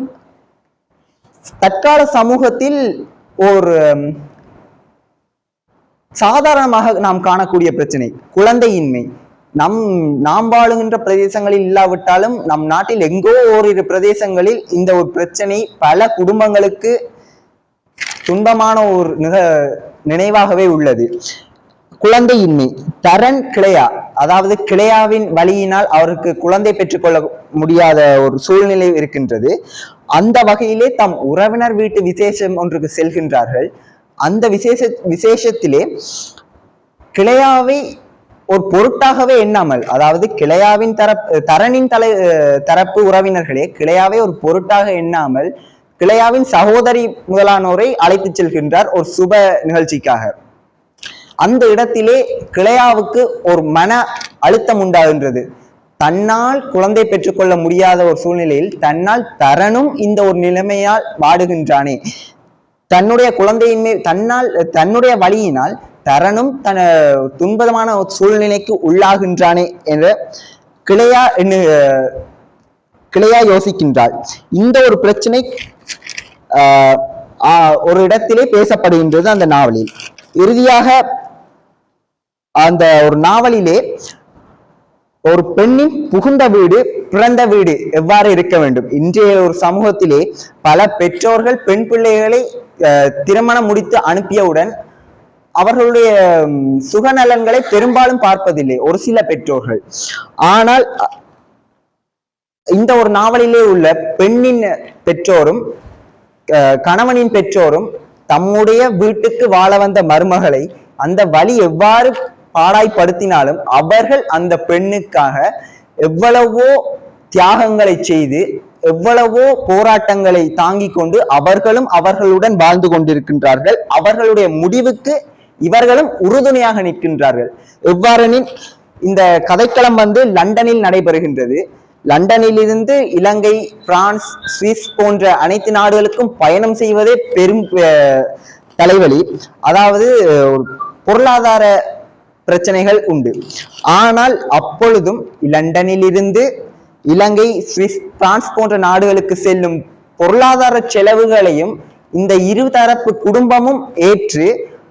தற்கால சமூகத்தில் ஒரு சாதாரணமாக நாம் காணக்கூடிய பிரச்சனை குழந்தையின்மை. நாம் வாழுகின்ற பிரதேசங்களில் இல்லாவிட்டாலும் நம் நாட்டில் எங்கோ ஓரிரு பிரதேசங்களில் இந்த ஒரு பிரச்சனை பல குடும்பங்களுக்கு துன்பமான ஒரு நினைவாகவே உள்ளது. குழந்தையின்மை. தரன் கிளையா, அதாவது கிளையாவின் வழியினால் அவருக்கு குழந்தை பெற்றுக்கொள்ள முடியாத ஒரு சூழ்நிலை இருக்கின்றது. அந்த வகையிலே தம் உறவினர் வீட்டு விசேஷம் ஒன்றுக்கு செல்கின்றார்கள். அந்த விசேஷத்திலே கிளையாவை ஒரு பொருட்டாகவே எண்ணாமல், அதாவது கிளையாவின் தரனின் தரப்பு உறவினர்களே கிளையாவை ஒரு பொருட்டாக எண்ணாமல் கிளையாவின் சகோதரி முதலானோரை அழைத்து செல்கின்றார் ஒரு சுப நிகழ்ச்சிக்காக. அந்த இடத்திலே கிளையாவுக்கு ஒரு மன அழுத்தம் உண்டாகின்றது. தன்னால் குழந்தை பெற்றுக்கொள்ள முடியாத ஒரு சூழ்நிலையில் தன்னால் தரனும் இந்த ஒரு நிலைமையால் வாடுகின்றானே, தன்னுடைய குழந்தையின்மை தன்னுடைய வழியினால் தரனும் துன்பமான சூழ்நிலைக்கு உள்ளாகின்றானே என்ற கிளையா யோசிக்கின்றாள். இந்த ஒரு பிரச்சனை ஒரு இடத்திலே பேசப்படுகின்றது அந்த நாவலில். இறுதியாக அந்த ஒரு நாவலிலே ஒரு பெண்ணின் புகுந்த வீடு பிறந்த வீடு எவ்வாறு இருக்க வேண்டும். இன்றைய ஒரு சமூகத்திலே பல பெற்றோர்கள் பெண் பிள்ளைகளை திருமணம் முடித்து அனுப்பியவுடன் அவர்களுடைய சுகநலன்களை பெரும்பாலும் பார்ப்பதில்லை ஒரு சில பெற்றோர்கள். ஆனால் இந்த ஒரு நாவலிலே உள்ள பெண்ணின் பெற்றோரும் கணவனின் பெற்றோரும் தம்முடைய வீட்டுக்கு வாழ வந்த மருமகளை அந்த வலி எவ்வாறு பாடாய்படுத்தினாலும் அவர்கள் அந்த பெண்ணுக்காக எவ்வளவோ தியாகங்களை செய்து எவ்வளவோ போராட்டங்களை தாங்கிக் கொண்டு அவர்களும் அவர்களுடன் வாழ்ந்து கொண்டிருக்கின்றார்கள். அவர்களுடைய முடிவுக்கு இவர்களும் உறுதுணையாக நிற்கின்றார்கள். எவ்வாறெனில் இந்த கதைக்களம் லண்டனில் நடைபெறுகின்றது. லண்டனில் இருந்து இலங்கை, பிரான்ஸ், சுவிஸ் போன்ற அனைத்து நாடுகளுக்கும் பயணம் செய்வதே பெரும் தலைவலி. அதாவது பொருளாதார பிரச்சனைகள் உண்டு. ஆனால் அப்பொழுதும் லண்டனில் இருந்து இலங்கை, சுவிஸ், பிரான்ஸ் போன்ற நாடுகளுக்கு செல்லும் பொருளாதார செலவுகளையும் இந்த இருதரப்பு குடும்பமும் ஏற்று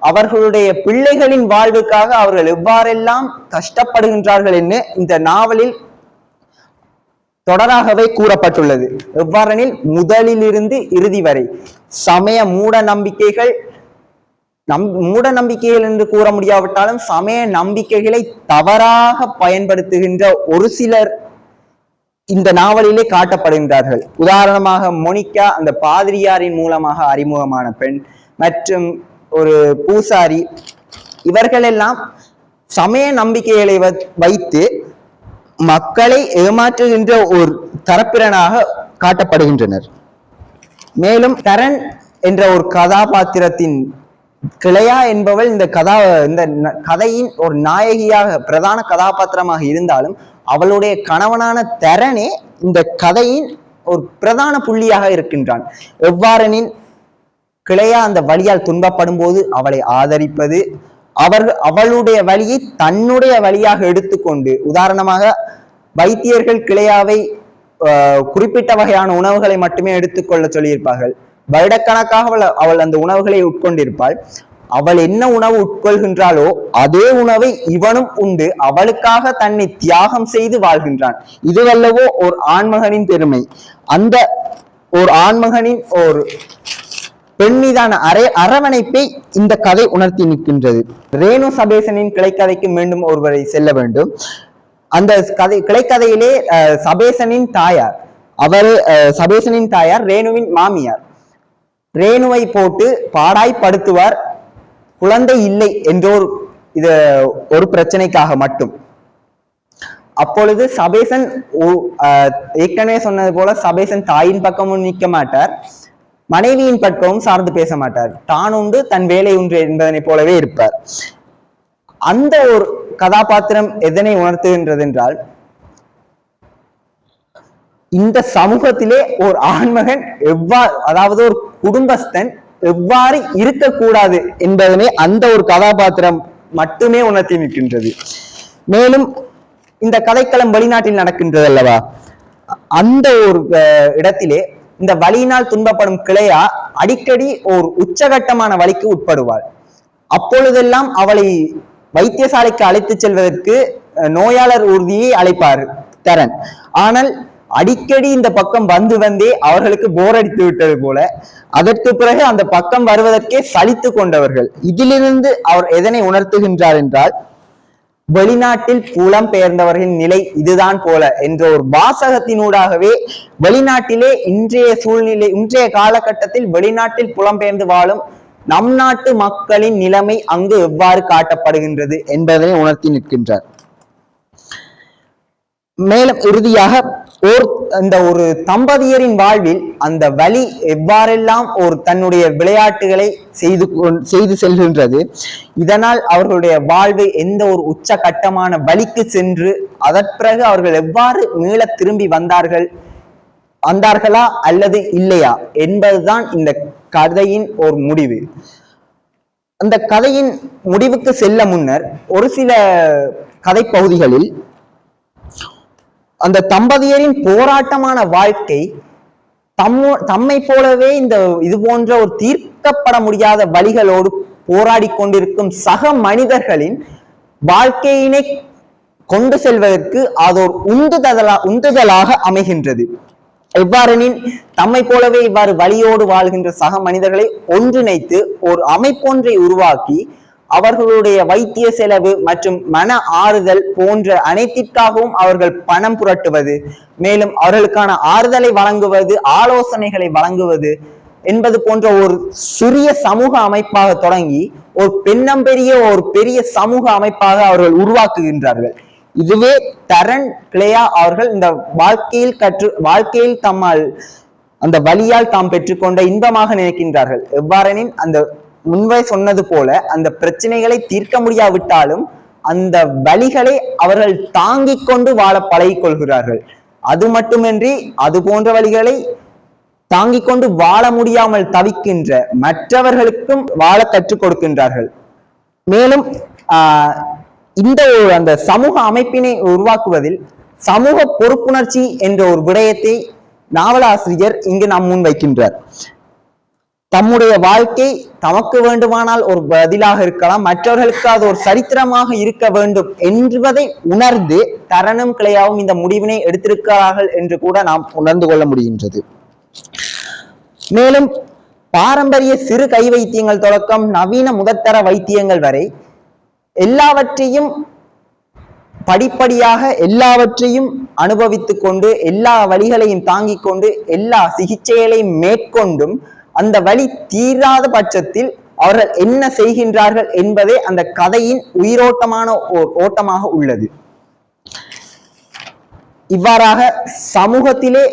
அவர்களுடைய பிள்ளைகளின் வாழ்வுக்காக அவர்கள் எவ்வாறெல்லாம் கஷ்டப்படுகின்றார்கள் என்று இந்த நாவலில் தொடராகவே கூறப்பட்டுள்ளது. எவ்வாறெனில் முதலிலிருந்து இறுதி வரை சமய மூட நம்பிக்கைகள் என்று கூற முடியாவிட்டாலும் சமய நம்பிக்கைகளை தவறாக பயன்படுத்துகின்ற ஒரு சிலர் இந்த நாவலிலே காட்டப்படுகின்றார்கள். உதாரணமாக மோனிகா, அந்த பாதிரியாரின் மூலமாக அறிமுகமான பெண், மற்றும் ஒரு பூசாரி, இவர்கள் எல்லாம் சமய நம்பிக்கைகளை வைத்து மக்களை ஏமாற்றுகின்ற ஒரு தரப்பினராக காட்டப்படுகின்றனர். மேலும் கரண் என்ற ஒரு கதாபாத்திரத்தின் கிளையா என்பவள் இந்த கதையின் ஒரு நாயகியாக, பிரதான கதாபாத்திரமாக இருந்தாலும் அவளுடைய கணவனான தரனே இந்த கதையின் ஒரு பிரதான புள்ளியாக இருக்கின்றான். எவ்வாறெனில் கிளையா அந்த வழியால் துன்பப்படும் போது அவளை ஆதரிப்பது, அவளுடைய வழியை தன்னுடைய வழியாக எடுத்துக்கொண்டு, உதாரணமாக வைத்தியர்கள் கிளையாவை குறிப்பிட்ட வகையான உணவுகளை மட்டுமே எடுத்துக்கொள்ள சொல்லியிருப்பார்கள். வருடக்கணக்காக அவள் அந்த உணவுகளை உட்கொண்டிருப்பாள். அவள் என்ன உணவு உட்கொள்கின்றாளோ அதே உணவை இவனும் உண்டு அவளுக்காக தன்னை தியாகம் செய்து வாழ்கின்றான். இதுவல்லவோ ஒரு ஆண்மகனின் பெருமை. அந்த ஒரு ஆண்மகனின் ஒரு பெண் மீதான அரவணைப்பை இந்த கதை உணர்த்தி நிற்கின்றது. ரேணு சபேசனின் கிளைக்கதைக்கு மீண்டும் ஒருவரை செல்ல வேண்டும். அந்த கிளைக்கதையிலே சபேசனின் தாயார் ரேணுவின் மாமியார். ரேணுவை போட்டு பாடாய்படுத்துவார், குழந்தை இல்லை என்றோர் ஒரு பிரச்சனைக்காக மட்டும். அப்பொழுது சபேசன் ஏற்கனவே சொன்னது போல சபேசன் தாயின் பக்கமும் நிற்க மாட்டார், மனைவியின் பக்கமும் சார்ந்து பேச மாட்டார். தான் உண்டு தன் வேலை உண்டு என்பதனை போலவே இருப்பார். அந்த ஒரு கதாபாத்திரம் எதனை உணர்த்துகின்றது என்றால், இந்த சமூகத்திலே ஒரு ஆண்மகன் அதாவது ஒரு குடும்பஸ்தன் எவ்வாறு இருக்கக்கூடாது என்பதனை அந்த ஒரு கதாபாத்திரம் மட்டுமே உணர்த்தி நிற்கின்றது. மேலும் இந்த கதைக்களம் வெளிநாட்டில் நடக்கின்றது அல்லவா, அந்த ஒரு இடத்திலே இந்த வலியினால் துன்பப்படும் கிளையா அடிக்கடி ஒரு உச்சகட்டமான வலிக்கு உட்படுவாள். அப்பொழுதெல்லாம் அவளை வைத்தியசாலைக்கு அழைத்து செல்வதற்கு நோயாளர் ஊர்தியை அழைப்பார் தரன். ஆனால் அடிக்கடி இந்த பக்கம் வந்தே அவர்களுக்கு போர் அடித்து விட்டது போல, அதற்கு பிறகு அந்த பக்கம் வருவதற்கே சலித்து கொண்டவர்கள். இதிலிருந்து அவர் எதனை உணர்த்துகின்றார் என்றால், வெளிநாட்டில் புலம் பெயர்ந்தவர்களின் நிலை இதுதான் போல என்ற ஒரு வாசகத்தினூடாகவே வெளிநாட்டிலே இன்றைய காலகட்டத்தில் வெளிநாட்டில் புலம்பெயர்ந்து வாழும் நம் நாட்டு மக்களின் நிலைமை அங்கு எவ்வாறு காட்டப்படுகின்றது என்பதனை உணர்த்தி நிற்கின்றார். மேலும் இறுதியாக இந்த ஒரு தம்பதியரின் வாழ்வில் அந்த வலி எவ்வாறெல்லாம் தன்னுடைய விளையாட்டுகளை செய்து செல்கின்றது, இதனால் அவர்களுடைய வாழ்வு எந்த ஒரு உச்சகட்டமான வலிக்கு சென்று அதற்கு பிறகு அவர்கள் எவ்வாறு மீள திரும்பி வந்தார்களா அல்லது இல்லையா என்பதுதான் இந்த கதையின் ஒரு முடிவு. அந்த கதையின் முடிவுக்கு செல்ல முன்னர் ஒரு சில கதை பகுதிகளில் அந்த தம்பதியரின் போராட்டமான வாழ்க்கை தம்மை போலவே இது போன்ற ஒரு தீர்க்கப்பட முடியாத வழிகளோடு போராடி கொண்டிருக்கும் சக மனிதர்களின் வாழ்க்கையினை கொண்டு செல்வதற்கு அது ஒரு உந்துதலாக அமைகின்றது. எவ்வாறெனில் தம்மை போலவே இவ்வாறு வழியோடு வாழ்கின்ற சக மனிதர்களை ஒன்றிணைத்து ஒரு அமைப்பொன்றை உருவாக்கி அவர்களுடைய வைத்திய செலவு மற்றும் மன ஆறுதல் போன்ற அனைத்திற்காகவும் அவர்கள் பணம் புரட்டுவது, மேலும் அவர்களுக்கான ஆறுதலை வழங்குவது, ஆலோசனைகளை வழங்குவது, என்பது போன்ற ஒரு சிறிய சமூக அமைப்பாக தொடங்கி ஒரு ஒரு பெரிய சமூக அமைப்பாக அவர்கள் உருவாக்குகின்றார்கள். இதுவே தரன் கிளேயா அவர்கள் இந்த வாழ்க்கையில் தம்மால் அந்த வலியால் தாம் பெற்றுக்கொண்ட இன்பமாக நினைக்கின்றார்கள். எவ்வாறெனின் அந்த முன்பே சொன்னது போல அந்த பிரச்சனைகளை தீர்க்க முடியாவிட்டாலும் அந்த வலிகளை அவர்கள் தாங்கிக் கொண்டு வாழ பழகிக் கொள்கிறார்கள். அது மட்டுமின்றி அது போன்ற வழிகளை தாங்கிக் கொண்டு வாழ முடியாமல் தவிக்கின்ற மற்றவர்களுக்கும் வாழ கற்றுக் கொடுக்கின்றார்கள். மேலும் இந்த அந்த சமூக அமைப்பினை உருவாக்குவதில் சமூக பொறுப்புணர்ச்சி என்ற ஒரு விடயத்தை நாவலாசிரியர் இங்கு நாம் முன்வைக்கின்றார். தம்முடைய வாழ்க்கை தமக்கு வேண்டுமானால் ஒரு பதிலாக இருக்கலாம், மற்றவர்களுக்கு அது ஒரு சரித்திரமாக இருக்க வேண்டும் என்பதை உணர்ந்து தரனும் கிளையாவும் இந்த முடிவினை எடுத்திருக்கிறார்கள் என்று கூட நாம் உணர்ந்து கொள்ள முடிகின்றது. மேலும் பாரம்பரிய சிறு கை வைத்தியங்கள் தொடக்கம் நவீன முதற்தர வைத்தியங்கள் வரை எல்லாவற்றையும் படிப்படியாக எல்லாவற்றையும் அனுபவித்துக் கொண்டு எல்லா வழிகளையும் தாங்கிக் கொண்டு எல்லா சிகிச்சைகளையும் மேற்கொண்டும் அந்த வலி தீராத பட்சத்தில் அவர்கள் என்ன செய்கின்றார்கள் என்பதே அந்த கதையின் உயிரோட்டமான ஓட்டமாக உள்ளது. இவ்வாறாக சமூகத்திலே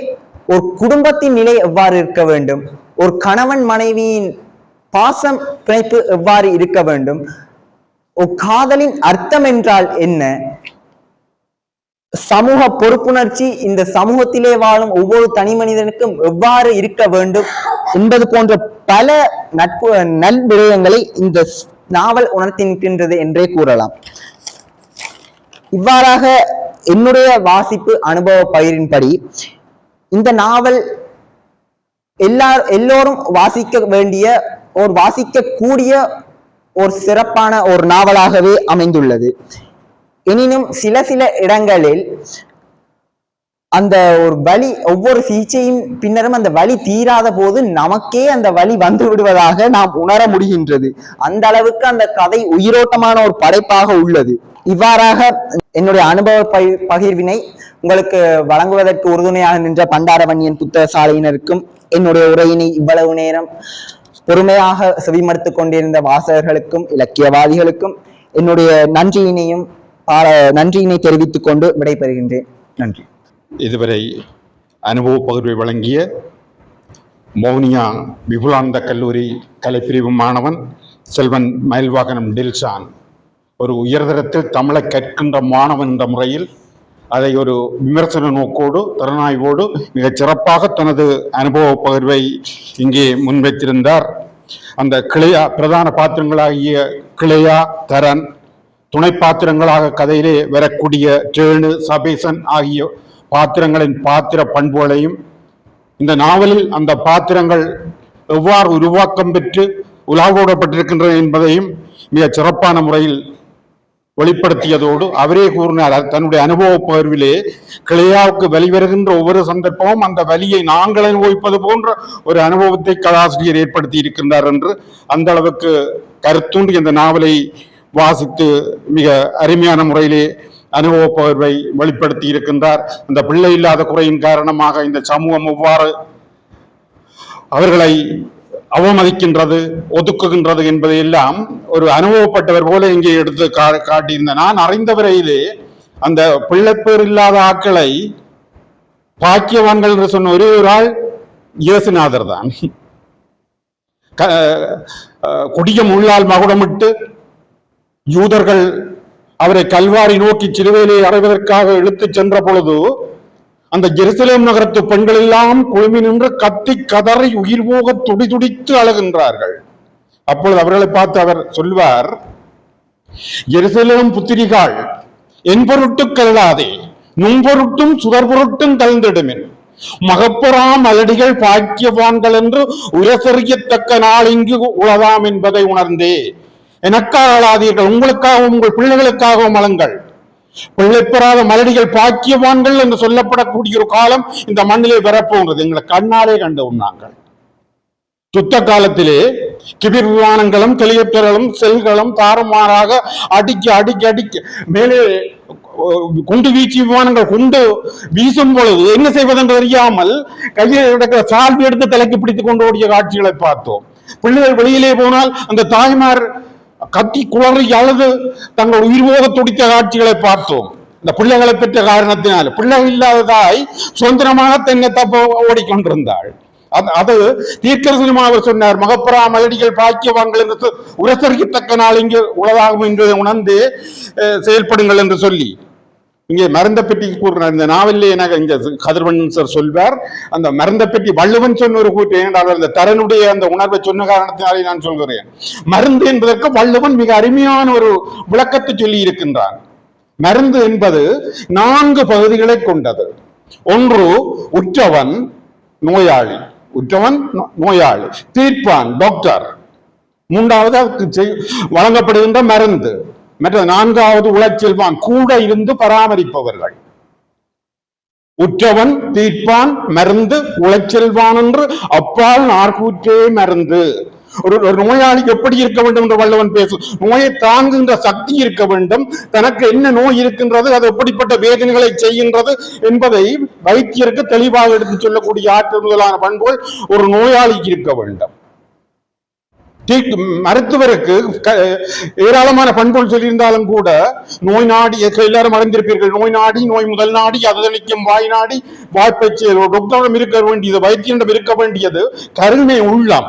ஒரு குடும்பத்தின் நிலை எவ்வாறு இருக்க வேண்டும், ஒரு கணவன் மனைவியின் பாசம் பிணைப்பு எவ்வாறு இருக்க வேண்டும், ஒரு காதலின் அர்த்தம் என்றால் என்ன, சமூக பொறுப்புணர்ச்சி இந்த சமூகத்திலே வாழும் ஒவ்வொரு தனி மனிதனுக்கும் எவ்வாறு இருக்க வேண்டும் என்பது போன்ற பல நல் விடயங்களை இந்த நாவல் உணர்த்தி நிற்கின்றது என்றே கூறலாம். இவ்வாறாக என்னுடைய வாசிப்பு அனுபவ பகிரின்படி இந்த நாவல் எல்லோரும் வாசிக்க வேண்டிய வாசிக்கக்கூடிய ஒரு சிறப்பான ஒரு நாவலாகவே அமைந்துள்ளது. எனினும் சில இடங்களில் அந்த ஒரு வலி ஒவ்வொரு சிகிச்சையின் பின்னரும் அந்த வலி தீராத போது நமக்கே அந்த வலி வந்து விடுவதாக நாம் உணர முடிகின்றது. அந்த அளவுக்கு அந்த கதை உயிரோட்டமான ஒரு படைப்பாக உள்ளது. இவ்வாறாக என்னுடைய அனுபவ பகிர்வினை உங்களுக்கு வழங்குவதற்கு உறுதுணையாக நின்ற பண்டாரவன்னியன் புத்தக சாலையினருக்கும் என்னுடைய உரையினை இவ்வளவு நேரம் பொறுமையாக செவிமடுத்துக் கொண்டிருந்த வாசகர்களுக்கும் இலக்கியவாதிகளுக்கும் என்னுடைய நன்றியினை தெரிவித்துக் கொண்டு விடைபெறுகின்றேன். நன்றி. இதுவரை அனுபவ பகிர்வை வழங்கிய மௌனியா விபுலானந்த கல்லூரி கலைப்பிரிவு மாணவன் செல்வன் மயில்வாகனம் டில்ஷான் ஒரு உயர்தரத்தில் தமிழை கற்கின்ற மாணவன் என்ற முறையில் அதை ஒரு விமர்சன நோக்கோடு திறனாய்வோடு மிகச் சிறப்பாக தனது அனுபவ பகிர்வை இங்கே முன்வைத்திருந்தார். அந்த கிளையா பிரதான பாத்திரங்களாகிய கிளையா, தரன், துணை பாத்திரங்களாக கதையிலே வரக்கூடிய டேணு, சபேசன் ஆகிய பாத்திரங்களின் பாத்திர பண்புகளையும் இந்த நாவலில் அந்த பாத்திரங்கள் எவ்வாறு உருவாக்கம் பெற்று உலாவோடப்பட்டிருக்கின்றன என்பதையும் மிக சிறப்பான முறையில் வெளிப்படுத்தியதோடு அவரே கூறினார் தன்னுடைய அனுபவ பகிர்விலே கிளையாவுக்கு வெளிவருகின்ற ஒவ்வொரு சந்தர்ப்பமும் அந்த வலியை நாங்கள் அனுபவிப்பது போன்ற ஒரு அனுபவத்தை கதாசிரியர் ஏற்படுத்தி இருக்கின்றார் என்று அந்த அளவுக்கு கருத்தூண்டி இந்த நாவலை வாசித்து மிக அருமையான முறையிலே அனுபவ பகிர்வை வெளிப்படுத்தி இருக்கின்றார். இந்த பிள்ளை இல்லாத குறையின் காரணமாக இந்த சமூகம் எவ்வாறு அவர்களை அவமதிக்கின்றது, ஒதுக்குகின்றது என்பதையெல்லாம் ஒரு அனுபவப்பட்டவர் போல இங்கே எடுத்து காட்டியிருந்த நான் அறிந்த வரையிலே அந்த பிள்ளைப்பேர் இல்லாத ஆட்களை பாக்கியவான்கள் என்று சொன்ன ஒரே ஒரு ஆள் இயேசுநாதர் தான். கொடிய முள்ளால் மகுடமிட்டு யூதர்கள் அவரை கல்வாரி நோக்கி சிலுவையிலே அறைவதற்காக இழுத்துச் சென்ற பொழுது அந்த ஜெருசலேம் நகரத்து பெண்கள் எல்லாம் குழுமி நின்று கத்தி கதறி உயிர் போக துடிதுடித்து அழுகின்றார்கள். அப்பொழுது அவர்களை பார்த்து அவர் சொல்வார், ஜெருசலேம் புத்திரிகாள் என் பொருட்டு கருளாதே, நும்பொருட்டும் சுடர் பொருட்டும் கலந்திடுமென் மகப்பெறாம் அலடிகள் பாக்கியவான்கள் என்று உரசெறியத்தக்க நாள் இங்கு உளதாம் என்பதை உணர்ந்தே எனக்காக அழாதீர்கள், உங்களுக்காகவும் உங்கள் பிள்ளைகளுக்காகவும் அழுங்கள். பிள்ளை பெறாத மலடிகள் பாக்கியவான்கள் என்று சொல்லப்படக்கூடிய ஒரு காலம் இந்த மண்ணிலே வரப்போகிறது. எங்களை கண்ணாலே கண்டோம். நாங்கள் சுத்த காலத்திலே கிபிர் விமானங்களும் ஹெலிகாப்டர்களும் செல்களும் தாறுமாறாக அடிக்க மேலே குண்டு வீச்சு விமானங்கள் குண்டு வீசும் பொழுது என்ன செய்வதென்று தெரியாமல் கையில் கிடக்கிற சால்வி எடுத்து தலைக்கு பிடித்துக் கொண்டு ஓடிய காட்சிகளை பார்த்தோம். பிள்ளைகள் வெளியிலே போனால் அந்த தாய்மார் கத்தி குளறி அழுது தங்கள் உயிர் போக துடித்த காட்சிகளை பார்த்தோம். இந்த பிள்ளைகளை பெற்ற காரணத்தினால் பிள்ளை இல்லாத தாய் சுதந்திரமாக தென்னை தப்ப ஓடிக்கொண்டிருந்தாள். அது தீர்க்கதரிசனமாக அவர் சொன்னார், மகப்பரா மலடிகள் பாக்கியவான்கள் என்று உரசரிக்கத்தக்க நாள் இங்கு உலகாகும் என்பதை உணர்ந்து செயல்படுங்கள் என்று சொல்லி இங்கே மருந்த பெட்டி கூறுறார். இந்த நாவலில் எனக்கு இங்க கதிர்வன் சார் சொல்வார், அந்த மருந்த பெட்டி வள்ளுவன் சொன்ன ஒரு கூட்டு என்றால் அந்த தரனுடைய அந்த உணர்வை சொன்ன காரணத்தினாலே நான் சொல்கிறேன். மருந்து என்பதற்கு வள்ளுவன் மிக அருமையான ஒரு விளக்கத்தை சொல்லி இருக்கின்றான். மருந்து என்பது 4 பகுதிகளை கொண்டது. ஒன்று உற்றவன் நோயாளி, தீர்ப்பான் டாக்டர், 3வது வழங்கப்படுகின்ற மருந்து, மற்ற 4வது உழைச்செல்வான், கூட இருந்து பராமரிப்பவர்கள். உற்றவன் தீர்ப்பான் மருந்து உழைச்செல்வான் என்று அப்பால் நாற்கூற்றே மருந்து. ஒரு நோயாளிக்கு எப்படி இருக்க வேண்டும் என்று வள்ளுவன் பேசும். நோயை தாங்குகின்ற சக்தி இருக்க வேண்டும், தனக்கு என்ன நோய் இருக்கின்றது, அது எப்படிப்பட்ட வேதனைகளை செய்கின்றது என்பதை வைத்தியருக்கு தெளிவாக எடுத்து சொல்லக்கூடிய ஆற்றல் முதலான பண்புகள் ஒரு நோயாளிக்கு இருக்க வேண்டும். மருத்துவருக்கு ஏராளமான பண்புகள் சொல்லியிருந்தாலும் கூட நோய் நாடி எல்லாரும் அறிந்திருப்பீர்கள். நோய் நாடி, நோய் முதல் நாடி, அதனிக்கும் வாய் நாடி, வாய்ப்பை டாக்டரிடம் இருக்க வேண்டியது, வைத்தியரிடம் இருக்க வேண்டியது கருணை உள்ளம்.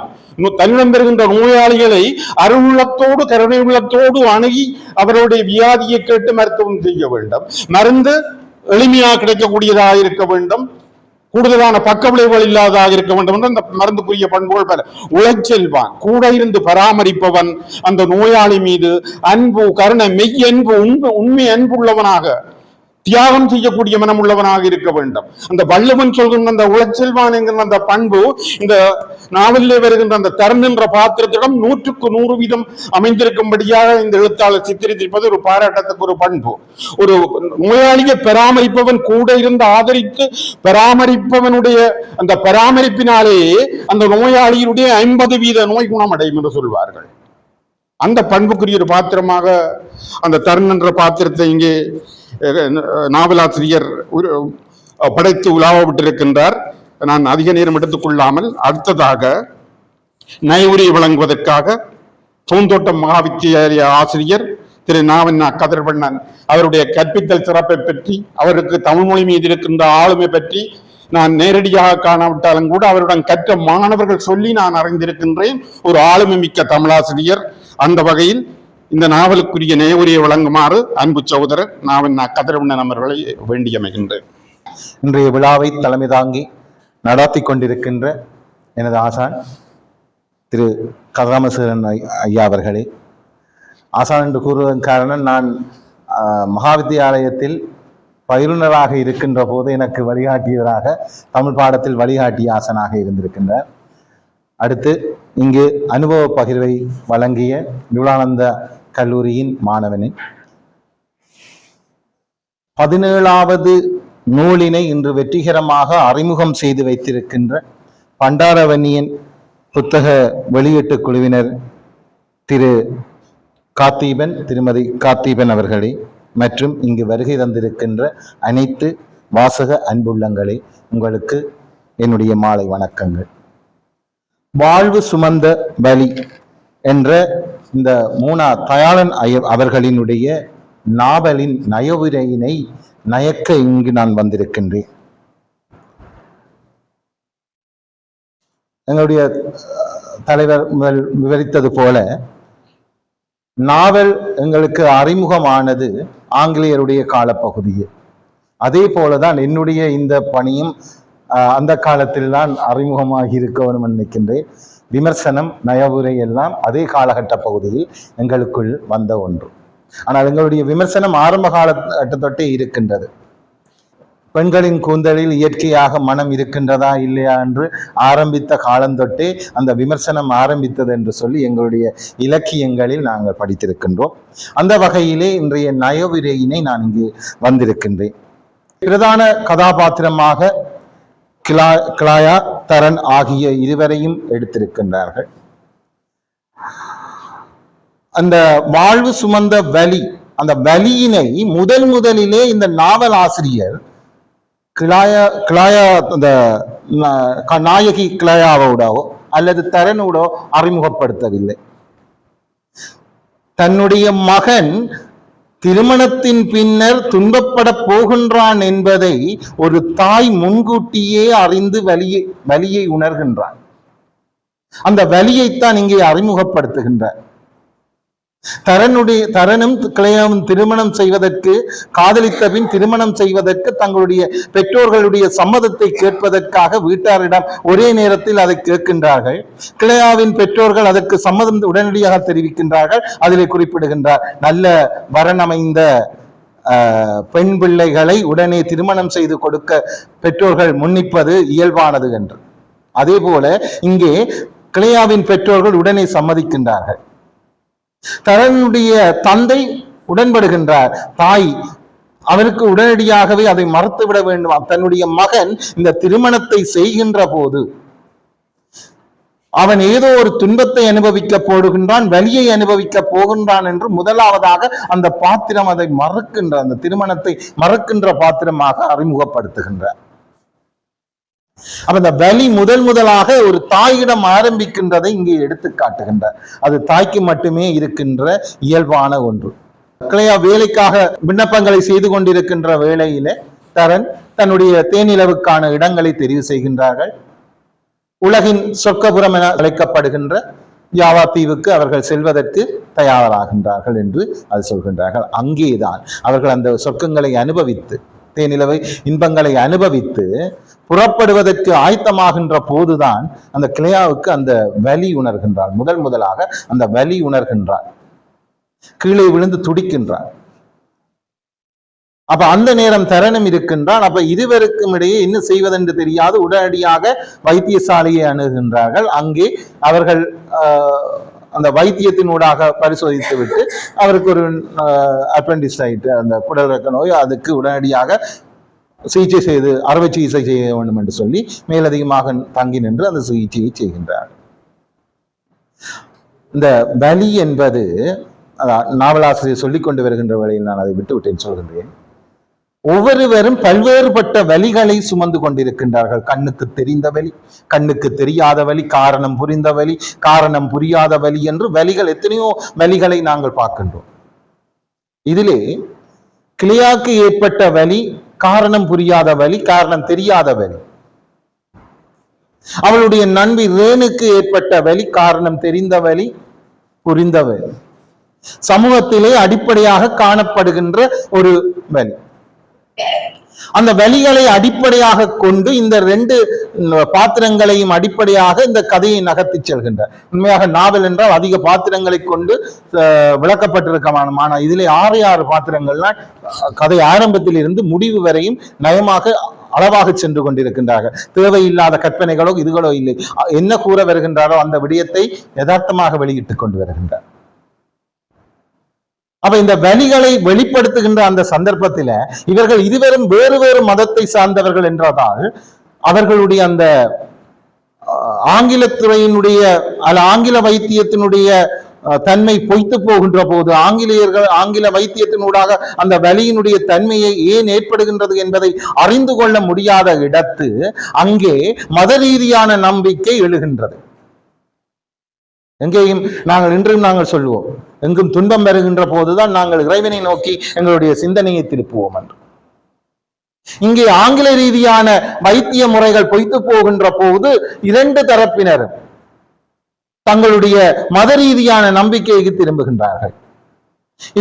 தன்னிடம் பெறுகின்ற நோயாளிகளை அருள்ளத்தோடு கருணை உள்ளத்தோடு அணுகி அவருடைய வியாதியை கேட்டு மருத்துவம் செய்ய வேண்டும். மருந்து எளிமையாக கிடைக்கக்கூடியதாக இருக்க வேண்டும், கூடுதலான பக்க விளைவுகள் இல்லாததாக இருக்க வேண்டும் என்று அந்த மருந்துக்குரிய பண்புகள் பல. உழைச்செல்வான், கூட இருந்து பராமரிப்பவன், அந்த நோயாளி மீது அன்பு, கருணை, மெய் அன்பு, உண்மை அன்புள்ளவனாக, தியாகம் செய்யக்கூடிய மனம் உள்ளவனாக இருக்க வேண்டும். அந்த வள்ளுவன் சொல்கின்ற அந்த உழைச்செல்வான் என்கின்ற அந்த பண்பு இந்த நாவலிலே வருகின்ற அந்த தரன் என்ற பாத்திரத்திடம் 100க்கு 100% அமைந்திருக்கும்படியாக இந்த எழுத்தாளர் சித்தரித்திருப்பது ஒரு பாராட்டத்துக்கு ஒரு பண்பு. ஒரு நோயாளியை பராமரிப்பவன், கூட இருந்து ஆதரித்து பராமரிப்பவனுடைய அந்த பராமரிப்பினாலேயே அந்த நோயாளியினுடைய 50% நோய் குணமடையும் என்று சொல்வார்கள். அந்த பண்புக்குரிய ஒரு பாத்திரமாக அந்த தரன் என்ற பாத்திரத்தை இங்கே நாவலாசிரியர் படைத்து உலாவப்பட்டிருக்கின்றார். நான் அதிக நேரம் எடுத்துக்கொள்ளாமல் அடுத்ததாக நயவுரை வழங்குவதற்காக பூந்தோட்டம் மகாவித்தியாலய ஆசிரியர் திரு நாவண்ணா கதிர்வண்ணன் அவருடைய கற்பித்தல் சிறப்பை பற்றி, அவருக்கு தமிழ் மொழி மீது இருக்கின்ற ஆளுமை பற்றி நான் நேரடியாக காணாவிட்டாலும் கூட அவருடன் கற்ற மாணவர்கள் சொல்லி நான் அறிந்திருக்கின்றேன். ஒரு ஆளுமை மிக்க தமிழாசிரியர். அந்த வகையில் இந்த நாவலுக்குரிய நேவுரையை வழங்குமாறு அன்பு சகோதரர் நாவண்ணா கதிரவண்ணன் அவர்களை வேண்டியமைகின்றேன். இன்றைய விழாவை தலைமை தாங்கி நடாத்தி கொண்டிருக்கின்ற எனது ஆசான் திரு கதிராமசேகரன் ஐயா அவர்களே, ஆசான் என்று கூறுவதன் காரணம், நான் மகாவித்தியாலயத்தில் பயிலுனராக இருக்கின்ற போது எனக்கு வழிகாட்டியவராக தமிழ் பாடத்தில் வழிகாட்டிய ஆசனாக இருந்திருக்கின்றார். அடுத்து இங்கு அனுபவ பகிர்வை வழங்கிய விபுலானந்த கல்லூரியின் மாணவனின் 17வது நூலினை இன்று வெற்றிகரமாக அறிமுகம் செய்து வைத்திருக்கின்ற பண்டாரவன்னியின் புத்தக வெளியீட்டு குழுவினர் திரு காத்தீபன், திருமதி காத்தீபன் அவர்களே, மற்றும் இங்கு வருகை தந்திருக்கின்ற அனைத்து வாசக அன்புள்ளங்களே, உங்களுக்கு என்னுடைய மாலை வணக்கங்கள். வாழ்வு சுமந்த வலி என்ற இந்த தயாளன் அவர்களினுடைய நாவலின் நயவுரையினை நயக்க இங்கு நான் வந்திருக்கின்றேன். எங்களுடைய தலைவர் முதல் விவரித்தது போல நாவல் எங்களுக்கு அறிமுகமானது ஆங்கிலேயருடைய காலப்பகுதியில். அதே போலதான் என்னுடைய இந்த பணியும் அந்த காலத்தில் தான் அறிமுகமாகி இருக்கணும் நினைக்கின்றேன். விமர்சனம், நயவுரை எல்லாம் அதே காலகட்ட பகுதியில் எங்களுக்குள் வந்த ஒன்று. ஆனால் எங்களுடைய விமர்சனம் ஆரம்ப காலகட்டத்தொட்டே இருக்கின்றது. பெண்களின் கூந்தலில் இயற்கையாக மனம் இருக்கின்றதா இல்லையா என்று ஆரம்பித்த காலந்தொட்டே அந்த விமர்சனம் ஆரம்பித்தது என்று சொல்லி எங்களுடைய இலக்கியங்களில் நாங்கள் படித்திருக்கின்றோம். அந்த வகையிலே இன்றைய நயவுரையினை நான் இங்கு வந்திருக்கின்றேன். பிரதான கதாபாத்திரமாக கிளாயா, தரன் ஆகிய இருவரையும் எடுத்திருக்கின்றார்கள். அந்த வாழ்வு சுமந்த வலி அந்த வலியினை முதலிலே இந்த நாவல் ஆசிரியர் கிளாயா அந்த நாயகி கிளாயாவோடோ அல்லது தரனோடோ அறிமுகப்படுத்தவில்லை. தன்னுடைய மகன் திருமணத்தின் பின்னர் துன்பப்பட போகின்றான் என்பதை ஒரு தாய் முன்கூட்டியே அறிந்து வலியை உணர்கின்றான். அந்த வலியைத்தான் இங்கே அறிமுகப்படுத்துகின்றார். தரனும் கிளையாவும் திருமணம் செய்வதற்கு, காதலித்த பின் திருமணம் செய்வதற்கு தங்களுடைய பெற்றோர்களுடைய சம்மதத்தை கேட்பதற்காக வீட்டாரிடம் ஒரே நேரத்தில் அதை கேட்கின்றார்கள். கிளையாவின் பெற்றோர்கள் அதற்கு சம்மதம் உடனடியாக தெரிவிக்கின்றார்கள். அதிலே குறிப்பிடுகின்றார், நல்ல வரணமைந்த பெண் பிள்ளைகளை உடனே திருமணம் செய்து கொடுக்க பெற்றோர்கள் முன்னிப்பது இயல்பானது என்று. அதே போல இங்கே கிளையாவின் பெற்றோர்கள் உடனே சம்மதிக்கின்றார்கள். தரனுடைய தந்தை உடன்படுகின்றார். தாய் அவருக்கு உடனடியாகவே அதை மறுத்துவிட வேண்டும். தன்னுடைய மகன் இந்த திருமணத்தை செய்கின்ற போது அவன் ஏதோ ஒரு துன்பத்தை அனுபவிக்க போடுகின்றான், வலியை அனுபவிக்க போகின்றான் என்று முதலாவதாக அந்த பாத்திரம் அதை மறுக்கின்ற, அந்த திருமணத்தை மறுக்கின்ற பாத்திரமாக அறிமுகப்படுத்துகின்றார். அப்ப இந்த வலி முதலாக ஒரு தாயிடம் ஆரம்பிக்கின்றதை இங்கே எடுத்து காட்டுகின்றார். அது தாய்க்கு மட்டுமே இருக்கின்ற இயல்பான ஒன்று. கிளையா வேலைக்காக விண்ணப்பங்களை செய்து கொண்டிருக்கின்ற வேளையிலே தரன் தன்னுடைய தேனிலவுக்கான இடங்களை தெரிவு செய்கின்றார்கள். உலகின் சொர்க்கபுரம் என அழைக்கப்படுகின்ற யாவா தீவுக்கு அவர்கள் செல்வதற்கு தயாராகின்றார்கள் என்று அது சொல்கின்றார்கள். அங்கேதான் அவர்கள் அந்த சொர்க்கங்களை அனுபவித்து, தேனிலவை இன்பங்களை அனுபவித்து புறப்படுவதற்கு ஆயத்தமாகின்ற போதுதான் அந்த கிளையாவுக்கு அந்த வலி உணர்கின்றார். முதலாக அந்த வலி உணர்கின்றார், கீழே விழுந்து துடிக்கின்றார். அப்ப அந்த நேரம் தரனும் இருக்கின்றான். அப்ப இருவருக்கும் இடையே என்ன செய்வதென்று தெரியாது உடனடியாக வைத்தியசாலையை அணுகின்றார்கள். அங்கே அவர்கள் அந்த வைத்தியத்தினூடாக பரிசோதித்து விட்டு அவருக்கு ஒரு அப்பெண்டிசைட், அந்த குடலிறக்க நோய், அதுக்கு உடனடியாக சிகிச்சை செய்து அறுவை சிகிச்சை செய்ய வேண்டும் என்று சொல்லி மேலதிகமாக தங்கி நின்று அந்த சிகிச்சையை செய்கின்றார். இந்த வலி என்பது நாவலாசிரியர் சொல்லிக் கொண்டு வருகின்ற வழியில் நான் அதை விட்டுவிட்டேன் சொல்கின்றேன். ஒவ்வொருவரும் பல்வேறுபட்ட வலிகளை சுமந்து கொண்டிருக்கின்றார்கள். கண்ணுக்கு தெரிந்த வலி, கண்ணுக்கு தெரியாத வலி, காரணம் புரிந்த வலி, காரணம் புரியாத வலி என்று வலிகள், எத்தனையோ வலிகளை நாங்கள் பார்க்கின்றோம். இதிலே கிளியாக்கு ஏற்பட்ட வலி காரணம் புரியாத வலி, காரணம் தெரியாத வலி. அவளுடைய நண்பி ரேணுக்கு ஏற்பட்ட வலி காரணம் தெரிந்த வலி, புரிந்த வலி. சமூகத்திலே அடிப்படையாக காணப்படுகின்ற ஒரு வலி. அந்த வலிகளை அடிப்படையாக கொண்டு இந்த ரெண்டு பாத்திரங்களையும் அடிப்படையாக இந்த கதையை நகர்த்தி செல்கின்றார். உண்மையாக நாவல் என்றால் அதிக பாத்திரங்களை கொண்டு விளக்கப்பட்டிருக்கமான, ஆனால் இதிலே 6 பாத்திரங்கள்லாம் கதை ஆரம்பத்தில் இருந்து முடிவு வரையும் நயமாக அளவாக சென்று கொண்டிருக்கின்றார்கள். தேவையில்லாத கற்பனைகளோ இதுகளோ இல்லை. என்ன கூற வருகின்றாரோ அந்த விடயத்தை யதார்த்தமாக வெளியிட்டுக் கொண்டு வருகின்றார். அப்ப இந்த வலிகளை வெளிப்படுத்துகின்ற அந்த சந்தர்ப்பத்தில இவர்கள் இருவரும் வேறு மதத்தை சார்ந்தவர்கள் என்றதால் அவர்களுடைய அந்த ஆங்கிலத்துறையினுடைய ஆங்கில வைத்தியத்தினுடைய தன்மை பொய்த்து போகின்ற போது, ஆங்கில வைத்தியத்தினூடாக அந்த வலியினுடைய தன்மையை ஏன் ஏற்படுகின்றது என்பதை அறிந்து கொள்ள முடியாத இடத்து அங்கே மத ரீதியான நம்பிக்கை எழுகின்றது. எங்கேயும் இன்றும் நாங்கள் சொல்லுவோம், எங்கும் துன்பம் வருகின்ற போதுதான் நாங்கள் இறைவனை நோக்கி எங்களுடைய சிந்தனையை திருப்புவோம் என்று. இங்கே ஆங்கில ரீதியான வைத்திய முறைகள் பொய்த்து போகின்ற போது 2 தரப்பினரும் தங்களுடைய மத ரீதியான நம்பிக்கைக்கு திரும்புகின்றார்கள்.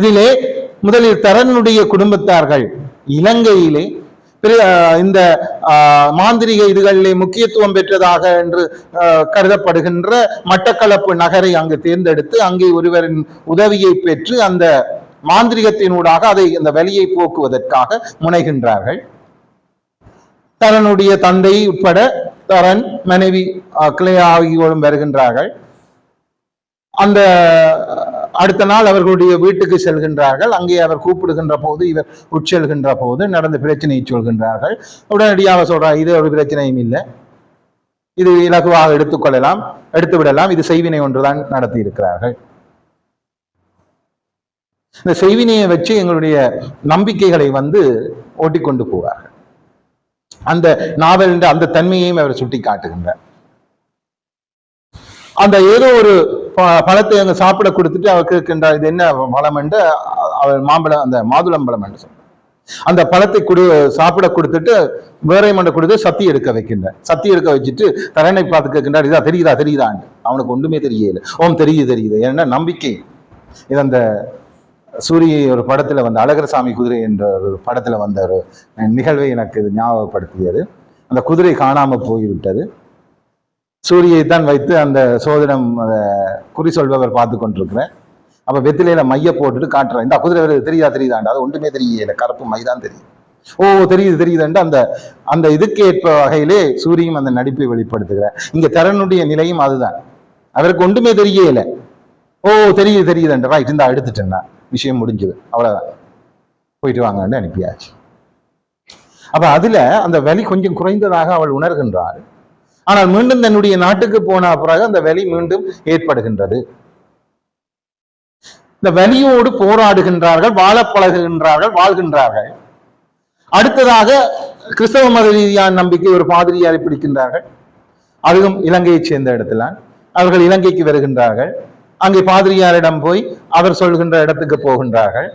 இதிலே முதலில் தரனுடைய குடும்பத்தார்கள் இலங்கையிலே இந்த மாந்திரிக இதுகளிலே முக்கியத்துவம் பெற்றதாக என்று கருதப்படுகின்ற மட்டக்களப்பு நகரை அங்கு தேர்ந்தெடுத்து அங்கே ஒருவரின் உதவியை பெற்று அந்த மாந்திரிகத்தினூடாக அந்த வலியை போக்குவதற்காக முனைகின்றார்கள். தரனுடைய தந்தை உட்பட தரன் மனைவி கிளையா ஆகியோரும் வருகின்றார்கள். அந்த அடுத்த நாள் அவர்களுடைய வீட்டுக்கு செல்கின்றார்கள். அங்கே அவர் கூப்பிடுகின்ற போது இவர் உட்செல்கின்ற போது நடந்த பிரச்சனையை சொல்கின்றார்கள். உடனடியாக சொல்றார், இது ஒரு பிரச்சனையும் இல்லை, இது இலகுவாக எடுத்து விடலாம், இது செய்வினை ஒன்றுதான் நடத்தி இருக்கிறார்கள். இந்த செய்வினையை வச்சு எங்களுடைய நம்பிக்கைகளை வந்து ஓட்டிக்கொண்டு போவார்கள். அந்த நாவல் அந்த தன்மையையும் அவர் சுட்டி காட்டுகின்றார். அந்த ஏதோ ஒரு பழத்தை அங்க சாப்பிட கொடுத்துட்டு அவர் கேட்கின்றார், இது என்ன பழம் என்று. அவர் மாம்பழம், அந்த மாதுளம் பழம் என்று சொல்றார். அந்த பழத்தை சாப்பிட கொடுத்துட்டு வேற மண்டை கொடுத்து சத்தி எடுக்க வைக்கின்றார். சத்தி எடுக்க வச்சுட்டு தரனை பார்த்து கேட்கின்றார், இதா தெரியுதான்னு. அவனுக்கு ஒன்றுமே தெரியல. தெரியுது. ஏன்னா நம்பிக்கை. இது அந்த சூரிய ஒரு படத்துல வந்த அழகரசாமி குதிரை என்ற ஒரு படத்துல வந்த ஒரு நிகழ்வை எனக்கு ஞாபகப்படுத்தியது. அந்த குதிரை காணாம போய்விட்டது. சூரியை தான் வைத்து அந்த சோதனம் குறி சொல்பவர் பார்த்து கொண்டிருக்கிறேன். அப்ப வெத்திலையில மைய போட்டுட்டு காட்டுறேன், இந்த குதிரை வருது தெரியுதாண்டு. அது ஒன்றுமே தெரியல, கருப்பு மைதான் தெரியும். தெரியுதுன்ட்டு அந்த அந்த இதுக்கு ஏற்ப வகையிலே சூரியும் அந்த நடிப்பை வெளிப்படுத்துகிறார். இங்க தரனுடைய நிலையும் அதுதான். அவருக்கு ஒன்றுமே தெரியல. தெரியுதுன்ற ரைட், இந்த எடுத்துட்டேன்னா விஷயம் முடிஞ்சது, அவ்வளவுதான், போயிட்டு வாங்கன்னு அனுப்பியாச்சு. அப்ப அதுல அந்த வலி கொஞ்சம் குறைந்ததாக அவள் உணர்கின்றாள். ஆனால் மீண்டும் தன்னுடைய நாட்டுக்கு போன பிறகு அந்த வலி மீண்டும் ஏற்படுகின்றது. இந்த வலியோடு போராடுகின்றார்கள், வாழ பழகுகின்றார்கள், வாழ்கின்றார்கள். அடுத்ததாக கிறிஸ்தவ மத ரீதியான நம்பிக்கை ஒரு பாதிரியாரை பிடிக்கின்றார்கள். அதுவும் இலங்கையைச் சேர்ந்த இடத்துல அவர்கள் இலங்கைக்கு வருகின்றார்கள். அங்கே பாதிரியாரிடம் போய் அவர் சொல்கின்ற இடத்துக்கு போகின்றார்கள்.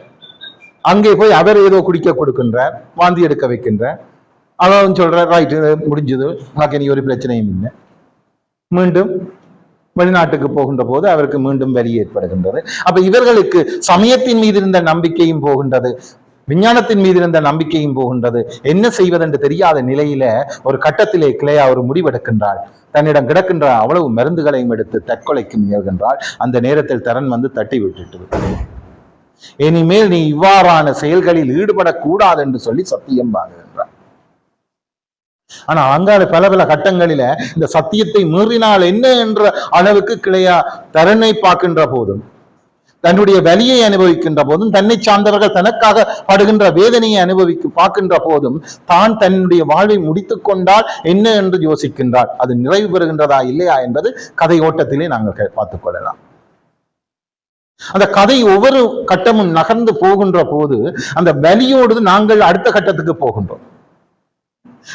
அங்கே போய் அவர் ஏதோ குடிக்க கொடுக்கின்றார், வாந்தி எடுக்க வைக்கின்றார். அவன் சொல்றார், ரைட், முடிஞ்சது, உனக்கு இனி ஒரு பிரச்சனையும் இல்லை. மீண்டும் வெளிநாட்டுக்கு போகின்ற போது அவருக்கு மீண்டும் வலி ஏற்படுகின்றது. அப்ப இவர்களுக்கு சமயத்தின் மீது இருந்த நம்பிக்கையும் போகின்றது, விஞ்ஞானத்தின் மீது இருந்த நம்பிக்கையும் போகின்றது. என்ன செய்வதென்று தெரியாத நிலையில ஒரு கட்டத்திலே கிளையா ஒரு முடிவெடுக்கின்றாள். தன்னிடம் கிடக்கின்ற அவ்வளவு மருந்துகளையும் எடுத்து தற்கொலைக்கு முயல்கின்றாள். அந்த நேரத்தில் தரன் வந்து தட்டி விட்டுட்டு, இனிமேல் நீ இவ்வாறான செயல்களில் ஈடுபடக்கூடாது என்று சொல்லி சத்தியம் வாங்குகின்றார். ஆனா அங்கால பல கட்டங்களில இந்த சத்தியத்தை மீறினால் என்ன என்ற அளவுக்கு கிளையா தரனை பார்க்கின்ற போதும், தன்னுடைய வலியை அனுபவிக்கின்ற போதும், தன்னை சார்ந்தவர்கள் தனக்காக படுகின்ற வேதனையை பார்க்கின்ற போதும் தான் தன்னுடைய வாழ்வை முடித்துக் கொண்டால் என்ன என்று யோசிக்கின்றார். அது நிறைவு பெறுகின்றதா இல்லையா என்பது கதை ஓட்டத்திலே நாங்கள் பார்த்துக் கொள்ளலாம். அந்த கதை ஒவ்வொரு கட்டமும் நகர்ந்து போகின்ற போது அந்த வலியோடு நாங்கள் அடுத்த கட்டத்துக்கு போகின்றோம்.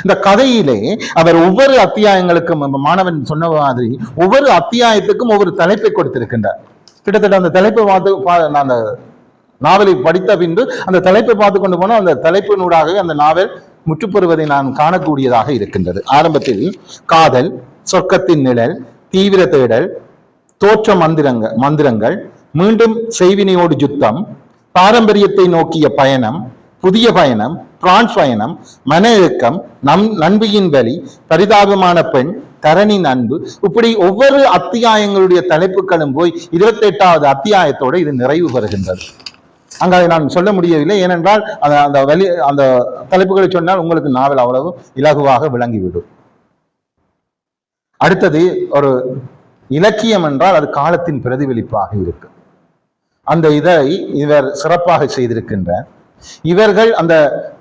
இந்த கதையிலே அவர் ஒவ்வொரு அத்தியாயங்களுக்கும், மாணவன் சொன்ன மாதிரி ஒவ்வொரு அத்தியாயத்துக்கும் ஒவ்வொரு தலைப்பை கொடுத்திருக்கின்றார். கிட்டத்தட்ட அந்த தலைப்பை பார்த்து அந்த நாவலை படித்த பின்பு அந்த தலைப்பை பார்த்து கொண்டு போனால் அந்த தலைப்பினூடாகவே அந்த நாவல் முற்றுப்பெறுவதை நான் காணக்கூடியதாக இருக்கின்றது. ஆரம்பத்தில் காதல், சொர்க்கத்தின் நிழல், தீவிர தேடல், தோற்ற மந்திரங்கள், மீண்டும் செய்வினையோடு யுத்தம், பாரம்பரியத்தை நோக்கிய பயணம், புதிய பயணம், பிரான்ஸ் பயணம், மன இறுக்கம், நண்பியின் வலி, பரிதாபமான பெண், தரனின் அன்பு, இப்படி ஒவ்வொரு அத்தியாயங்களுடைய தலைப்புகளும் போய் 28வது அத்தியாயத்தோடு இது நிறைவு பெறுகின்றது. அங்க அதை நான் சொல்ல முடியவில்லை, ஏனென்றால் அந்த தலைப்புகளை சொன்னால் உங்களுக்கு நாவல் அவ்வளவு இலகுவாக விளங்கிவிடும். அடுத்தது ஒரு இலக்கியம் என்றால் அது காலத்தின் பிரதிபலிப்பாக இருக்கு. அந்த இதை இவர் சிறப்பாக செய்திருக்கின்றார். இவர்கள் அந்த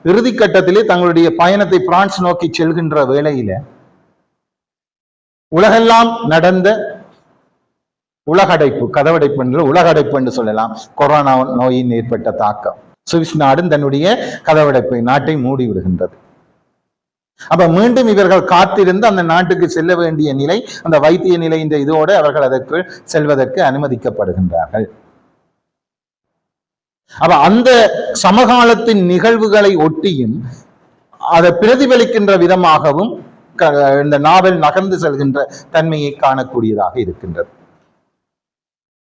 இறுதி கட்டத்திலே தங்களுடைய பயணத்தை பிரான்ஸ் நோக்கி செல்கின்ற வேளையில உலகெல்லாம் நடந்த உலகடைப்பு, கதவடைப்பு என்று உலகடைப்பு என்று சொல்லலாம், கொரோனா நோயின் ஏற்பட்ட தாக்கம். சுவிஸ் நாடும் தன்னுடைய கதவடைப்பை நாட்டை மூடி விடுகின்றது. அப்ப மீண்டும் இவர்கள் காத்திருந்து அந்த நாட்டுக்கு செல்ல வேண்டிய நிலை, அந்த வைத்திய நிலை இந்த இதோடு அவர்கள் அதற்கு செல்வதற்கு அனுமதிக்கப்படுகின்றார்கள். அப்ப அந்த சமகாலத்தின் நிகழ்வுகளை ஒட்டியும் அதை பிரதிபலிக்கின்ற விதமாகவும் இந்த நாவல் நகர்ந்து செல்கின்ற தன்மையை காணக்கூடியதாக இருக்கின்றது.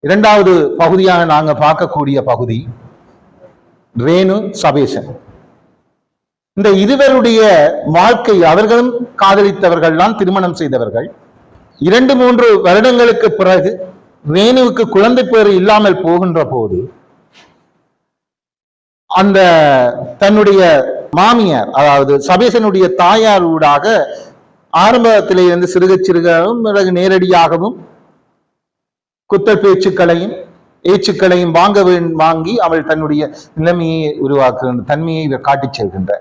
இரண்டாவது பகுதியாக நாங்க பார்க்கக்கூடிய பகுதி ரேணு, சபேசன். இந்த இருவருடைய வாழ்க்கை, அவர்களும் காதலித்தவர்கள் தான், திருமணம் செய்தவர்கள். 2-3 வருடங்களுக்கு பிறகு ரேணுவுக்கு குழந்தை பேறு இல்லாமல் போகின்ற போது அந்த தன்னுடைய மாமியார், அதாவது சபேசனுடைய தாயார் ஊடாக ஆரம்பத்திலே இருந்து சிறுகவும் பிறகு நேரடியாகவும் குத்தல் பேச்சுக்களையும் ஏச்சுக்களையும் வாங்கி அவள் தன்னுடைய நிலைமையை உருவாக்குகின்ற தன்மையை காட்டிச் செல்கின்ற,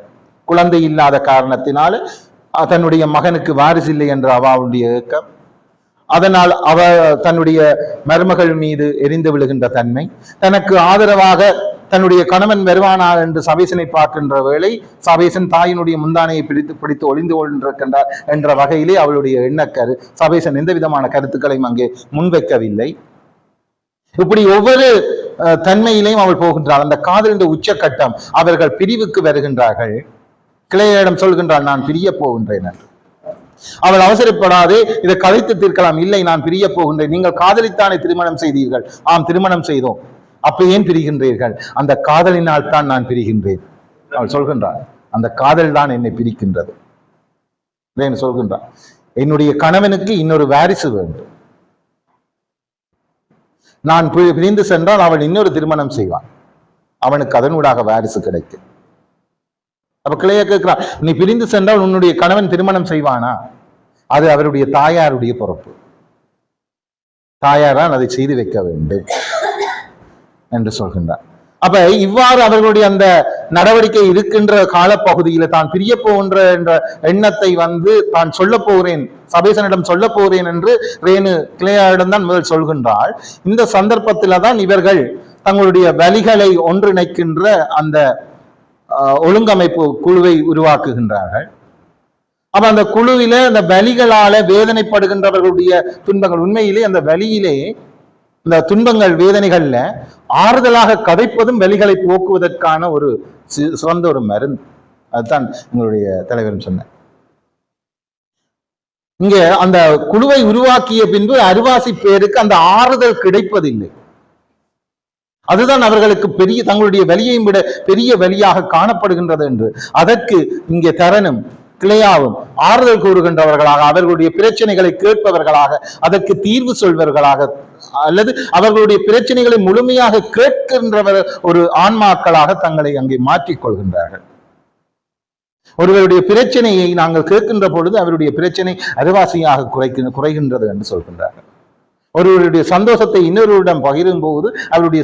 குழந்தை இல்லாத காரணத்தினால தன்னுடைய மகனுக்கு வாரிசு இல்லை என்ற அவளுடைய இயக்கம், அதனால் அவர் தன்னுடைய மருமகள் மீது எரிந்து விழுகின்ற தன்மை, தனக்கு ஆதரவாக தன்னுடைய கணவன் வருவானார் என்று சபேசனை பார்க்கின்ற வேளை சபேசன் தாயினுடைய முந்தானையை பிடித்து ஒளிந்து கொண்டிருக்கின்றார் என்ற வகையிலே அவளுடைய எண்ணக்கரு. சபேசன் எந்த விதமான கருத்துக்களையும் அங்கே முன்வைக்கவில்லை. இப்படி ஒவ்வொரு தன்மையிலையும் அவள் போகின்றாள். அந்த காதலின் உச்சக்கட்டம் அவர்கள் பிரிவுக்கு வருகின்றார்கள். கிளையிடம் சொல்கின்றாள், நான் பிரிய போகின்றேன் என்று. அவள் அவசரப்படாதே இதை கதைத்து தீர்க்கலாம். இல்லை, நான் பிரிய போகின்றேன். நீங்கள் காதலித்தானே திருமணம் செய்தீர்கள்? ஆம், திருமணம் செய்தோம். அப்ப ஏன் பிரிகின்றீர்கள்? அந்த காதலினால் தான் நான் பிரிகின்றேன். அவள் சொல்கின்றாள், அந்த காதல் தான் என்னை பிரிக்கின்றது சொல்கின்றாள். என்னுடைய கணவனுக்கு இன்னொரு வாரிசு வேண்டும். நான் பிரிந்து சென்றால் அவள் இன்னொரு திருமணம் செய்வான். அவனுக்கு அதனூடாக வாரிசு கிடைக்கும். அப்ப கிளைய கேட்கிறான், நீ பிரிந்து சென்றால் உன்னுடைய கணவன் திருமணம் செய்வானா? அது அவருடைய தாயாருடைய பொறுப்பு. தாயாரான் அதை செய்து வைக்க வேண்டும் என்று சொல்கின்றார். அப்ப இவ்வாறு அவர்களுடைய அந்த நடவடிக்கை இருக்கின்ற காலப்பகுதியில தான் பிரிய போகின்ற என்ற எண்ணத்தை தான் சொல்ல போகிறேன், சபேசனிடம் சொல்ல போகிறேன் என்று ரேணு கிளையாரிடம் தான் முதல் சொல்கின்றாள். இந்த சந்தர்ப்பத்தில தான் இவர்கள் தங்களுடைய வலிகளை ஒன்றிணைக்கின்ற அந்த ஒழுங்கமைப்பு குழுவை உருவாக்குகின்றார்கள். அப்ப அந்த குழுவில அந்த வலிகளால வேதனைப்படுகின்றவர்களுடைய துன்பங்கள், உண்மையிலே அந்த வலியிலே இந்த துன்பங்கள் வேதனைகள்ல ஆறுதலாக கதைப்பதும் வலிகளை போக்குவதற்கான ஒரு சிறந்த ஒரு மருந்து. அதுதான் எங்களுடைய தலைவரும் சொன்னார். இங்க அந்த குழுவை உருவாக்கிய பின்பு அருவாசி பேருக்கு அந்த ஆறுதல் கிடைப்பதில்லை. அதுதான் அவர்களுக்கு பெரிய தங்களுடைய வலியையும் விட பெரிய வலியாக காணப்படுகின்றது என்று அதற்கு இங்கே தரனும் கிளையாவும் ஆறுதல் கூறுகின்றவர்களாக, அவர்களுடைய பிரச்சனைகளை கேட்பவர்களாக, அதற்கு தீர்வு சொல்வர்களாக, அல்லது அவர்களுடைய பிரச்சனைகளை முழுமையாக கேட்கின்றவர் ஒரு ஆன்மாக்களாக தங்களை அங்கே மாற்றிக்கொள்கின்றார்கள். ஒருவருடைய பிரச்சனையை நாங்கள் கேட்கின்ற பொழுது அவருடைய பிரச்சனை அரைவாசியாக குறைகின்றது என்று சொல்கின்றார்கள். ஒருவருடைய சந்தோஷத்தை இன்னொருவரிடம் பகிரும் போது அவருடைய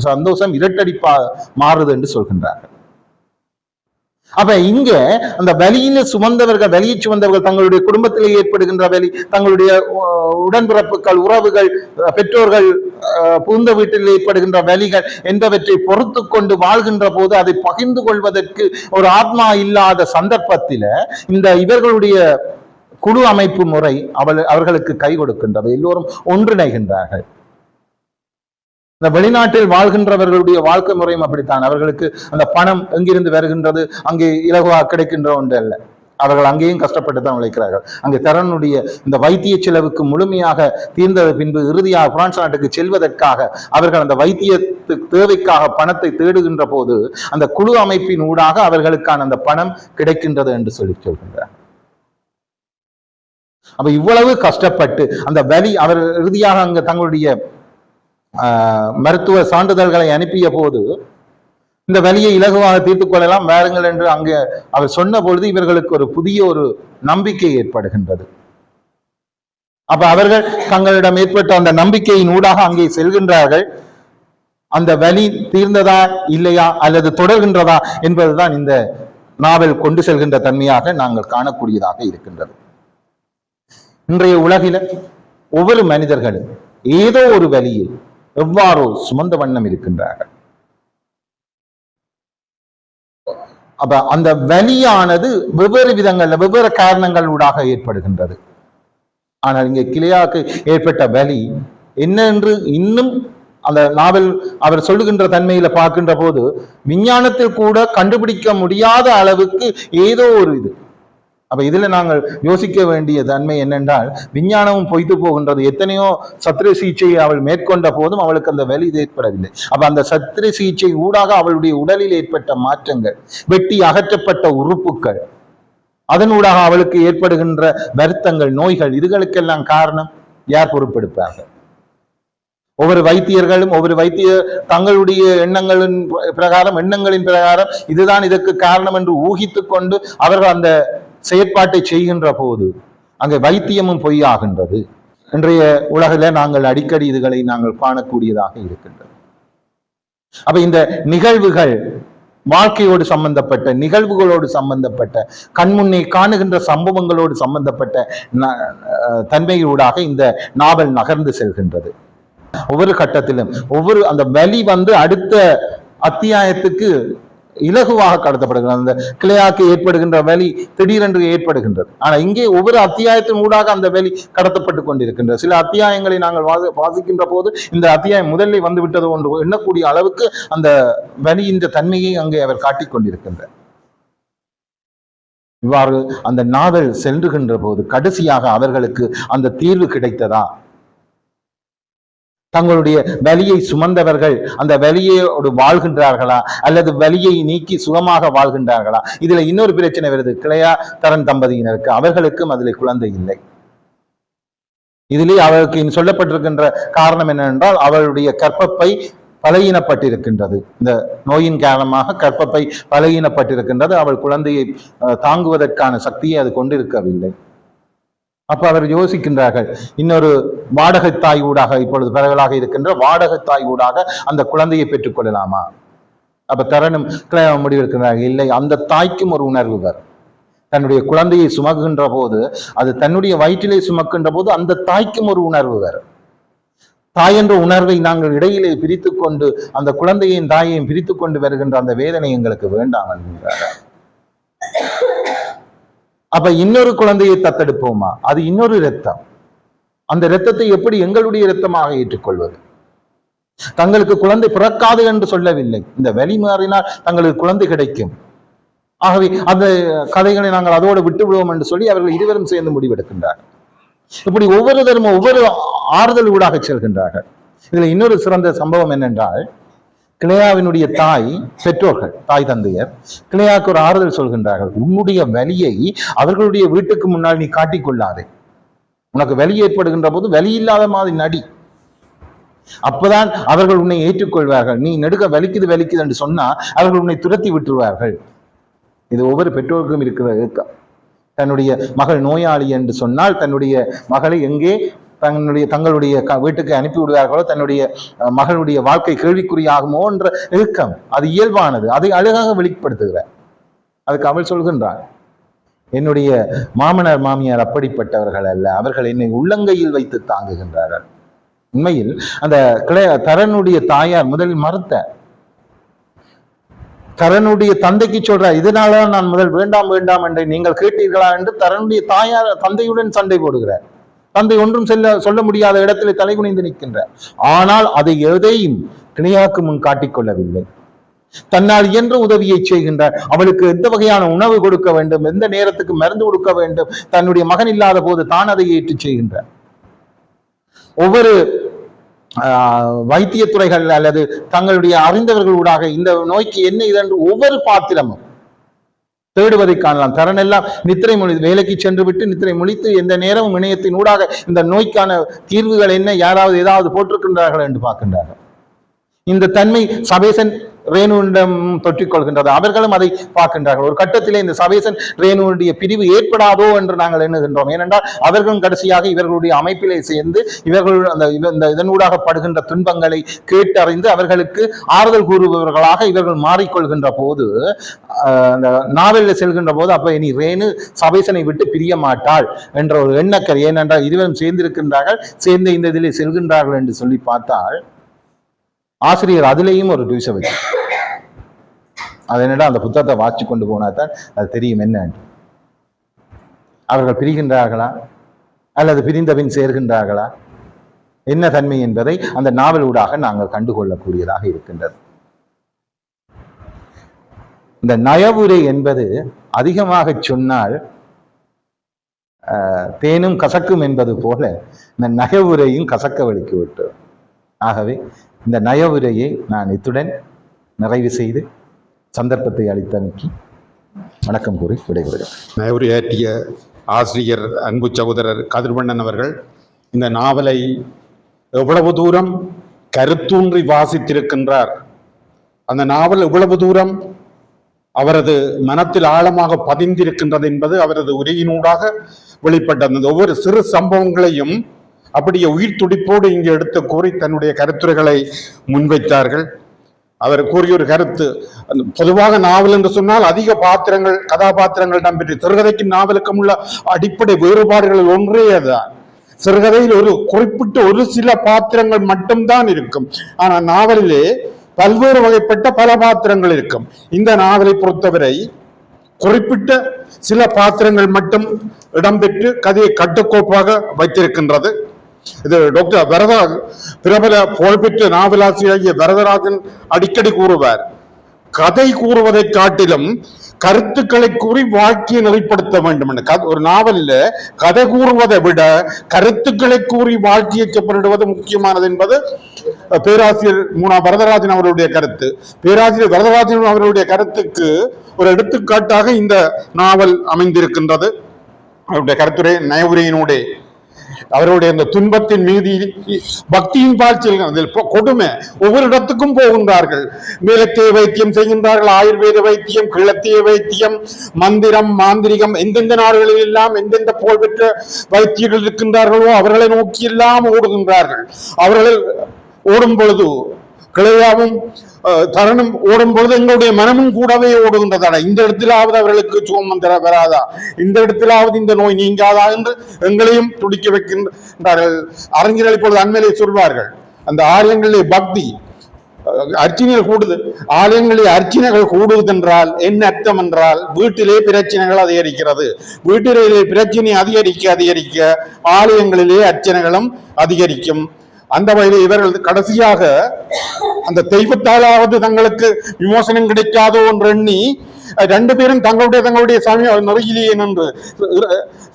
சந்தோஷம் இரட்டடிப்பா மாறுது என்று சொல்கின்றார்கள். அப்ப இங்க அந்த வலியில சுமந்தவர்கள், வலியை சுமந்தவர்கள் தங்களுடைய குடும்பத்திலே ஏற்படுகின்ற வலி, தங்களுடைய உடன்பிறப்புகள், உறவுகள், பெற்றோர்கள், புகுந்த வீட்டில் ஏற்படுகின்ற வலிகள் என்பவற்றை பொறுத்து கொண்டு வாழ்கின்ற போது அதை பகிர்ந்து கொள்வதற்கு ஒரு ஆத்மா இல்லாத சந்தர்ப்பத்தில இந்த இவர்களுடைய குழு அமைப்பு முறை அவர்களுக்கு கை கொடுக்கின்றது. எல்லோரும் ஒன்றிணைகின்றார்கள். இந்த வெளிநாட்டில் வாழ்கின்றவர்களுடைய வாழ்க்கை முறையும் அப்படித்தான். அவர்களுக்கு அந்த பணம் எங்கிருந்து வருகின்றது, அங்கே இலகுவாக கிடைக்கின்ற ஒன்று அல்ல. அவர்கள் அங்கேயும் கஷ்டப்பட்டு தான் உழைக்கிறார்கள். அங்கே தரனுடைய இந்த வைத்திய செலவுக்கு முழுமையாக தீர்ந்தது பின்பு இறுதியாக பிரான்ஸ் நாட்டுக்கு செல்வதற்காக அவர்கள் அந்த வைத்திய தேவைக்காக பணத்தை தேடுகின்ற போது அந்த குழு அமைப்பின் ஊடாக அவர்களுக்கான அந்த பணம் கிடைக்கின்றது என்று சொல்கின்றார். அப்ப இவ்வளவு கஷ்டப்பட்டு அந்த வலி அவர் இறுதியாக அங்க தங்களுடைய மருத்துவ சான்றிதழ்களை அனுப்பிய போது இந்த வலியை இலகுவாக தீர்த்துக் கொள்ளலாம் வேறுங்கள் என்று அங்கே அவர் சொன்ன பொழுது இவர்களுக்கு ஒரு புதிய ஒரு நம்பிக்கை ஏற்படுகின்றது. அப்ப அவர்கள் தங்களிடம் ஏற்பட்ட அந்த நம்பிக்கையின் ஊடாக அங்கே செல்கின்றார்கள். அந்த வலி தீர்ந்ததா இல்லையா அல்லது தொடர்கின்றதா என்பதுதான் இந்த நாவல் கொண்டு செல்கின்ற தன்மையாக நாங்கள் காணக்கூடியதாக இருக்கின்றது. இன்றைய உலகில ஒவ்வொரு மனிதர்களும் ஏதோ ஒரு வலியை எவ்வாறோ சுமந்த வண்ணம் இருக்கின்றார்கள். அப்ப அந்த வலியானது வெவ்வேறு விதங்கள்ல வெவ்வேறு காரணங்களூடாக ஏற்படுகின்றது. ஆனால் இங்கே கிளையாக்கு ஏற்பட்ட வலி என்ன என்று இன்னும் அந்த நாவல் அவர் சொல்லுகின்ற தன்மையில பார்க்கின்ற போது விஞ்ஞானத்தில் கூட கண்டுபிடிக்க முடியாத அளவுக்கு ஏதோ ஒரு இது. அப்ப இதுல நாங்கள் யோசிக்க வேண்டிய தன்மை என்னென்றால், விஞ்ஞானமும் பொய்த்து போகின்றது. எத்தனையோ சத்திர சிகிச்சையை அவள் மேற்கொண்ட போதும் அவளுக்கு அந்த வலி ஏற்படவில்லை. அப்ப அந்த சத்திர சிகிச்சை ஊடாக அவளுடைய உடலில் ஏற்பட்ட மாற்றங்கள், வெட்டி அகற்றப்பட்ட உறுப்புகள், அதனூடாக அவளுக்கு ஏற்படுகின்ற வருத்தங்கள், நோய்கள், இதுகளுக்கெல்லாம் காரணம் யார் பொறுப்பெடுப்பார்கள்? ஒவ்வொரு வைத்தியர்களும் தங்களுடைய எண்ணங்களின் பிரகாரம் இதுதான் இதற்கு காரணம் என்று ஊகித்துக் கொண்டு அவர்கள் அந்த செயற்பாட்டை செய்கின்ற போது அங்கே வைத்தியமும் பொய்யாகின்றது. இன்றைய உலகில நாங்கள் அடிக்கடி இதுகளை நாங்கள் காணக்கூடியதாக இருக்கின்றது. அப்ப இந்த நிகழ்வுகள் வாழ்க்கையோடு சம்பந்தப்பட்ட நிகழ்வுகளோடு சம்பந்தப்பட்ட கண்முன்னே காணுகின்ற சம்பவங்களோடு சம்பந்தப்பட்ட தன்மையூடாக இந்த நாவல் நகர்ந்து செல்கின்றது. ஒவ்வொரு கட்டத்திலும் அந்த வலி அடுத்த அத்தியாயத்துக்கு இலகுவாக கடத்தப்படுகிறது. அந்த கிளையாக்கு ஏற்படுகின்ற வலி திடீரென்று ஏற்படுகின்றது. ஆனா இங்கே ஒவ்வொரு அத்தியாயத்தின் ஊடாக அந்த வலி கடத்தப்பட்டு கொண்டிருக்கின்றது. சில அத்தியாயங்களை நாங்கள் வாசிக்கின்ற போது இந்த அத்தியாயம் முதலில் வந்து விட்டது ஒன்று எண்ணக்கூடிய அளவுக்கு அந்த வலியின் தன்மையை அங்கே அவர் காட்டிக் கொண்டிருக்கின்றார். இவ்வாறு அந்த நாவல் சென்றுகின்ற போது கடைசியாக அவர்களுக்கு அந்த தீர்வு கிடைத்ததா? தங்களுடைய வலியை சுமந்தவர்கள் அந்த வலியோடு வாழ்கின்றார்களா அல்லது வலியை நீக்கி சுகமாக வாழ்கின்றார்களா? இதுல இன்னொரு பிரச்சனை வருது. கிளையா தரன் தம்பதியினருக்கு, அவர்களுக்கும் அதில் குழந்தை இல்லை. இதிலே அவருக்கு சொல்லப்பட்டிருக்கின்ற காரணம் என்னவென்றால் அவருடைய கர்ப்பப்பை பலகீனப்பட்டிருக்கின்றது. இந்த நோயின் காரணமாக கர்ப்பப்பை பலகீனப்பட்டிருக்கின்றது. அவள் குழந்தையை தாங்குவதற்கான சக்தியை அது கொண்டிருக்கவில்லை. அப்ப அவர் யோசிக்கின்றார்கள், இன்னொரு வாடகைத்தாய் ஊடாக, இப்பொழுது பரவலாக இருக்கின்ற வாடகைத்தாய் ஊடாக அந்த குழந்தையை பெற்றுக் கொள்ளலாமா? அப்ப தரணும் முடிவெடுக்கிறார்கள், இல்லை, அந்த தாய்க்கும் ஒரு உணர்வு வரும். தன்னுடைய குழந்தையை சுமக்குகின்ற போது, அது தன்னுடைய வயிற்றிலே சுமக்கின்ற போது அந்த தாய்க்கும் ஒரு உணர்வு வரும். தாய் என்ற உணர்வை நாங்கள் இடையிலே பிரித்து கொண்டு அந்த குழந்தையின் தாயையும் பிரித்து கொண்டு வருகின்ற அந்த வேதனை எங்களுக்கு வேண்டாம் என்கிறார்கள். அப்ப இன்னொரு குழந்தையை தத்தெடுப்போமா? அது இன்னொரு இரத்தம். அந்த இரத்தத்தை எப்படி எங்களுடைய இரத்தமாக ஏற்றுக்கொள்வது? தங்களுக்கு குழந்தை பிறக்காது என்று சொல்லவில்லை, இந்த வலி மாறினால் தங்களுக்கு குழந்தை கிடைக்கும். ஆகவே அந்த கதைகளை நாங்கள் அதோடு விட்டு விடுவோம் என்று சொல்லி அவர்கள் இருவரும் சேர்ந்து முடிவெடுக்கின்றார்கள். இப்படி ஒவ்வொரு தரமும் ஒவ்வொரு ஆறுதல் ஊடாக செல்கின்றார்கள். இதுல இன்னொரு சிறந்த சம்பவம் என்னென்றால், கிளையாவினுடைய பெற்றோர்கள், தாய் தந்தையர் கிளையாவுக்கு ஒரு ஆறுதல் சொல்கின்றார்கள். உன்னுடைய வலியை அவர்களுடைய வீட்டுக்கு முன்னால் நீ காட்டிக்கொள்ளாதே. உனக்கு வலி ஏற்படுகின்ற போது வலி இல்லாத மாதிரி நடி. அப்பதான் அவர்கள் உன்னை ஏற்றுக்கொள்வார்கள். நீ நெடுக வலிக்குது என்று சொன்னா அவர்கள் உன்னை துரத்தி விட்டுருவார்கள். இது ஒவ்வொரு பெற்றோருக்கும் இருக்கிற இயக்கம். தன்னுடைய மகள் நோயாளி என்று சொன்னால் தன்னுடைய மகளை எங்கே தங்களுடைய வீட்டுக்கு அனுப்பி விடுவார்களோ, தன்னுடைய மகளுடைய வாழ்க்கை கேள்விக்குறியாகுமோ என்ற இயக்கம் அது இயல்பானது. அதை அழகாக வெளிப்படுத்துகிறார். அதுக்கு அவள் சொல்கின்றாள், என்னுடைய மாமனார் மாமியார் அப்படிப்பட்டவர்கள் அல்ல, அவர்கள் என்னை உள்ளங்கையில் வைத்து தாங்குகின்றார்கள். உண்மையில் அந்த தரனுடைய தாயார் முதலில் மறுத்த தரனுடைய தந்தைக்கு சொல்றார், இதனால நான் முதல் வேண்டாம் என்று நீங்கள் கேட்டீர்களா என்று தரனுடைய தாயார் தந்தையுடன் சண்டை போடுகிறார். தந்தை ஒன்றும் சொல்ல முடியாத இடத்திலே தலைகுனிந்து நிற்கின்றார். ஆனால் அதை எதையும் கிளையாக்கு முன் காட்டிக்கொள்ளவில்லை. தன்னால் இயன்ற உதவியை செய்கின்றார். அவளுக்கு எந்த வகையான உணவு கொடுக்க வேண்டும், எந்த நேரத்துக்கு மருந்து கொடுக்க வேண்டும், தன்னுடைய மகன் இல்லாத போது தான் அதை ஏற்று செய்கின்றார். ஒவ்வொரு வைத்தியத்துறைகள் அல்லது தங்களுடைய அறிந்தவர்களூடாக இந்த நோய்க்கு என்ன இதென்று ஒவ்வொரு பாத்திரமும் தேடுவதை காணலாம். தரன் எல்லாம் நித்திரை மொழி, வேலைக்கு சென்று விட்டு நித்திரை முழித்து எந்த நேரமும் இணையத்தின் ஊடாக இந்த நோய்க்கான தீர்வுகள் என்ன, யாராவது ஏதாவது போட்டிருக்கின்றார்கள் என்று பார்க்கின்றார்கள். இந்த தன்மை சபேசன் ரேணுவிடம் தொற்றிக் கொள்கின்றது. அவர்களும் அதை பார்க்கின்றார்கள். ஒரு கட்டத்திலே இந்த சபேசன் ரேணுடைய பிரிவு ஏற்படாதோ என்று நாங்கள் எண்ணுகின்றோம். ஏனென்றால் அவர்களும் கடைசியாக இவர்களுடைய அமைப்பிலே சேர்ந்து இவர்கள் இதனூடாக படுகின்ற துன்பங்களை கேட்டறிந்து அவர்களுக்கு ஆறுதல் கூறுபவர்களாக இவர்கள் மாறிக்கொள்கின்ற போது, அந்த நாவலில் செல்கின்ற போது, அப்ப இனி ரேணு சபேசனை விட்டு பிரிய மாட்டாள் என்ற ஒரு எண்ணக்கரை. ஏனென்றால் இருவரும் சேர்ந்திருக்கின்றார்கள், சேர்ந்து இந்த இதிலே செல்கின்றார்கள் என்று சொல்லி பார்த்தால் ஆசிரியர் அதிலேயும் ஒரு டியூச வச்சு அது என்னடா அந்த புத்தகத்தை வாசி கொண்டு போனாதான் அது தெரியும் என்ன. அவர்கள் பிரிகின்றார்களா அல்லது பிரிந்த பின் சேர்கின்றார்களா, என்ன தன்மை என்பதை அந்த நாவல் ஊடாக நாங்கள் கண்டுகொள்ளக்கூடியதாக இருக்கின்றது. இந்த நயவுரை என்பது அதிகமாக சொன்னால் தேனும் கசக்கும் என்பது போல இந்த நயவுரையும் கசக்க வலிக்கு விட்டு. ஆகவே இந்த நயவுரையை நான் இத்துடன் நிறைவு செய்து சந்தர்ப்பத்தை அளித்தமைக்கு வணக்கம் கூறி விடைபெறுகிறேன். நயவுரையாற்றிய ஆசிரியர் அன்பு சகோதரர் கதிர்வண்ணன் அவர்கள் இந்த நாவலை எவ்வளவு தூரம் கருத்தூன்றி வாசித்திருக்கின்றார், அந்த நாவல் எவ்வளவு தூரம் அவரது மனத்தில் ஆழமாக பதிந்திருக்கின்றது என்பது அவரது உரையினூடாக வெளிப்பட்டது. ஒவ்வொரு சிறு சம்பவங்களையும் அப்படியே உயிர் துடிப்போடு இங்கு எடுத்து கூறி தன்னுடைய கருத்துரைகளை முன்வைத்தார்கள். அவர் கூறிய ஒரு கருத்து, பொதுவாக நாவல் என்று சொன்னால் அதிக பாத்திரங்கள் கதாபாத்திரங்கள் இடம்பெற்று, சிறுகதைக்கு நாவலுக்கும் உள்ள அடிப்படை வேறுபாடுகளில் ஒன்றே அதுதான். சிறுகதையில் ஒரு குறிப்பிட்ட ஒரு சில பாத்திரங்கள் மட்டும்தான் இருக்கும். ஆனால் நாவலிலே பல்வேறு வகைப்பட்ட பல பாத்திரங்கள் இருக்கும். இந்த நாவலை பொறுத்தவரை குறிப்பிட்ட சில பாத்திரங்கள் மட்டும் இடம்பெற்று கதையை கட்டுக்கோப்பாக வைத்திருக்கின்றது. இது டாக்டர் பிரபல புகழ்பெற்ற நாவலாசிரியர் வரதராஜன் அடிக்கடி கூறுவார், கதை கூறுவதை காட்டிலும் கருத்துக்களை கூறி வாழ்க்கையை நெறிப்படுத்த வேண்டும் என்று. ஒரு நாவல்ல கதை கூறுவதை விட கருத்துக்களை கூறி வாழ்க்கையை செப்பனிடுவது முக்கியமானது என்பது பேராசிரியர் வரதராஜன் அவருடைய கருத்து. பேராசிரியர் வரதராஜன் அவருடைய கருத்துக்கு ஒரு எடுத்துக்காட்டாக இந்த நாவல் அமைந்திருக்கின்றது. அவருடைய கருத்துரை நயவுரையினூடே அவருடைய அந்த துன்பத்தின் மீது பக்தியின் பால் செல்கிறது. கொடுமை, ஒவ்வொரு இடத்துக்கும் போகின்றார்கள், மேலத்திய வைத்தியம் செய்கின்றார்கள், ஆயுர்வேத வைத்தியம், கிழத்திய வைத்தியம், மந்திரம், மாந்திரிகம், எந்தெந்த நாடுகளில் எல்லாம் எந்தெந்த புகழ்பெற்ற வைத்தியர்கள் இருக்கின்றார்களோ அவர்களை நோக்கி எல்லாம் ஓடுகின்றார்கள். அவர்கள் ஓடும் பொழுது கிளையாவும் தருணம் ஓடும் பொழுது எங்களுடைய மனமும் கூடவே ஓடுகின்றதா, இந்த இடத்திலாவது அவர்களுக்கு சுகம் வராதா, இந்த இடத்திலாவது இந்த நோய் நீங்காதா என்று எங்களையும் துடிக்க வைக்கின்றார்கள். அறிஞர்கள் இப்பொழுது அண்மையிலே சொல்வார்கள், அந்த ஆலயங்களிலே பக்தி அர்ச்சனைகள் கூடுது, ஆலயங்களிலே அர்ச்சனைகள் கூடுவதென்றால் என்ன அர்த்தம் என்றால் வீட்டிலே பிரச்சனைகள் அதிகரிக்கிறது. வீட்டிலே பிரச்சனை அதிகரிக்க ஆலயங்களிலே அர்ச்சனைகளும் அதிகரிக்கும். அந்த வகையில் இவர்கள் கடைசியாக அந்த தெய்வத்தாலாவது தங்களுக்கு விமோசனம் கிடைக்காதோ என்று எண்ணி ரெண்டு பேரும் தங்களுடைய சமயம் நெறியிலேயே நின்று,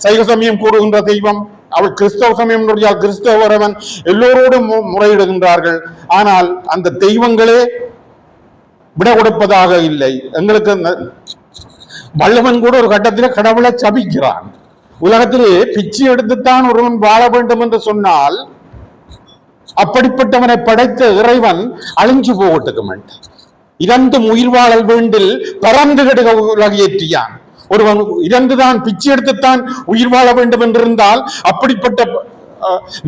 சைவ சமயம் கூறுகின்ற தெய்வம், அவள் கிறிஸ்தவ சமயம் கிறிஸ்தவரவன் எல்லோரோடும் முறையிடுகின்றார்கள். ஆனால் அந்த தெய்வங்களே விட கொடுப்பதாக இல்லை. எங்களுக்கு வள்ளுவன் கூட ஒரு கட்டத்திலே கடவுளை சபிக்கிறான். உலகத்திலே பிச்சை எடுத்துத்தான் ஒருவன் வாழ வேண்டும் என்று சொன்னால் அப்படிப்பட்டவனை படைத்த இறைவன் அழிஞ்சு போகட்டுக்கு இரண்டும் உயிர் வாழல் வேண்டில் பறந்து கெடுக உலகியற்றியான். ஒருவன் இறந்துதான் பிச்சை எடுத்துத்தான் உயிர் வாழ வேண்டும் என்றிருந்தால் அப்படிப்பட்ட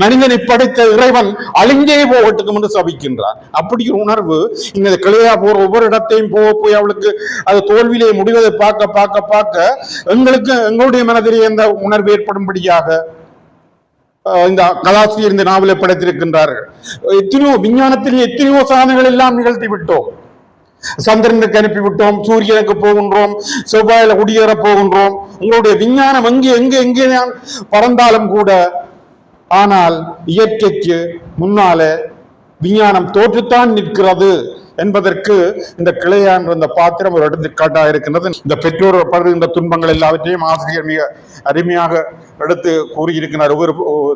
மனிதனை படைத்த இறைவன் அழிஞ்சே போகட்டுக்கும் என்று சபிக்கின்றான். அப்படி ஒரு உணர்வு இங்க கிளையா போற ஒவ்வொரு இடத்தையும் போய் அவளுக்கு அது தோல்வியிலே முடிவதை பார்க்க எங்களுடைய மனதிலே எந்த உணர்வு ஏற்படும்படியாக இந்த கலாசிரியர் இந்த நாவலை படைத்திருக்கின்றார்கள். எத்தனையோ விஞ்ஞானத்திலே எத்தனையோ சாதனைகள் எல்லாம் நிகழ்த்தி விட்டோம். சந்திரனுக்கு அனுப்பிவிட்டோம், சூரியனுக்கு போகின்றோம், செவ்வாயில குடியேற போகின்றோம். உங்களுடைய விஞ்ஞானம் எங்கே பறந்தாலும் கூட, ஆனால் இயற்கைக்கு முன்னால விஞ்ஞானம் தோற்றுத்தான் நிற்கிறது என்பதற்கு இந்த கிளையான் அந்த பாத்திரம் ஒரு எடுத்துக்காட்டாக இருக்கின்றது. இந்த பெற்றோர் படுகின்ற துன்பங்கள் எல்லாவற்றையும் ஆசிரியர் மிக அருமையாக எடுத்து கூறியிருக்கிறார். ஒவ்வொரு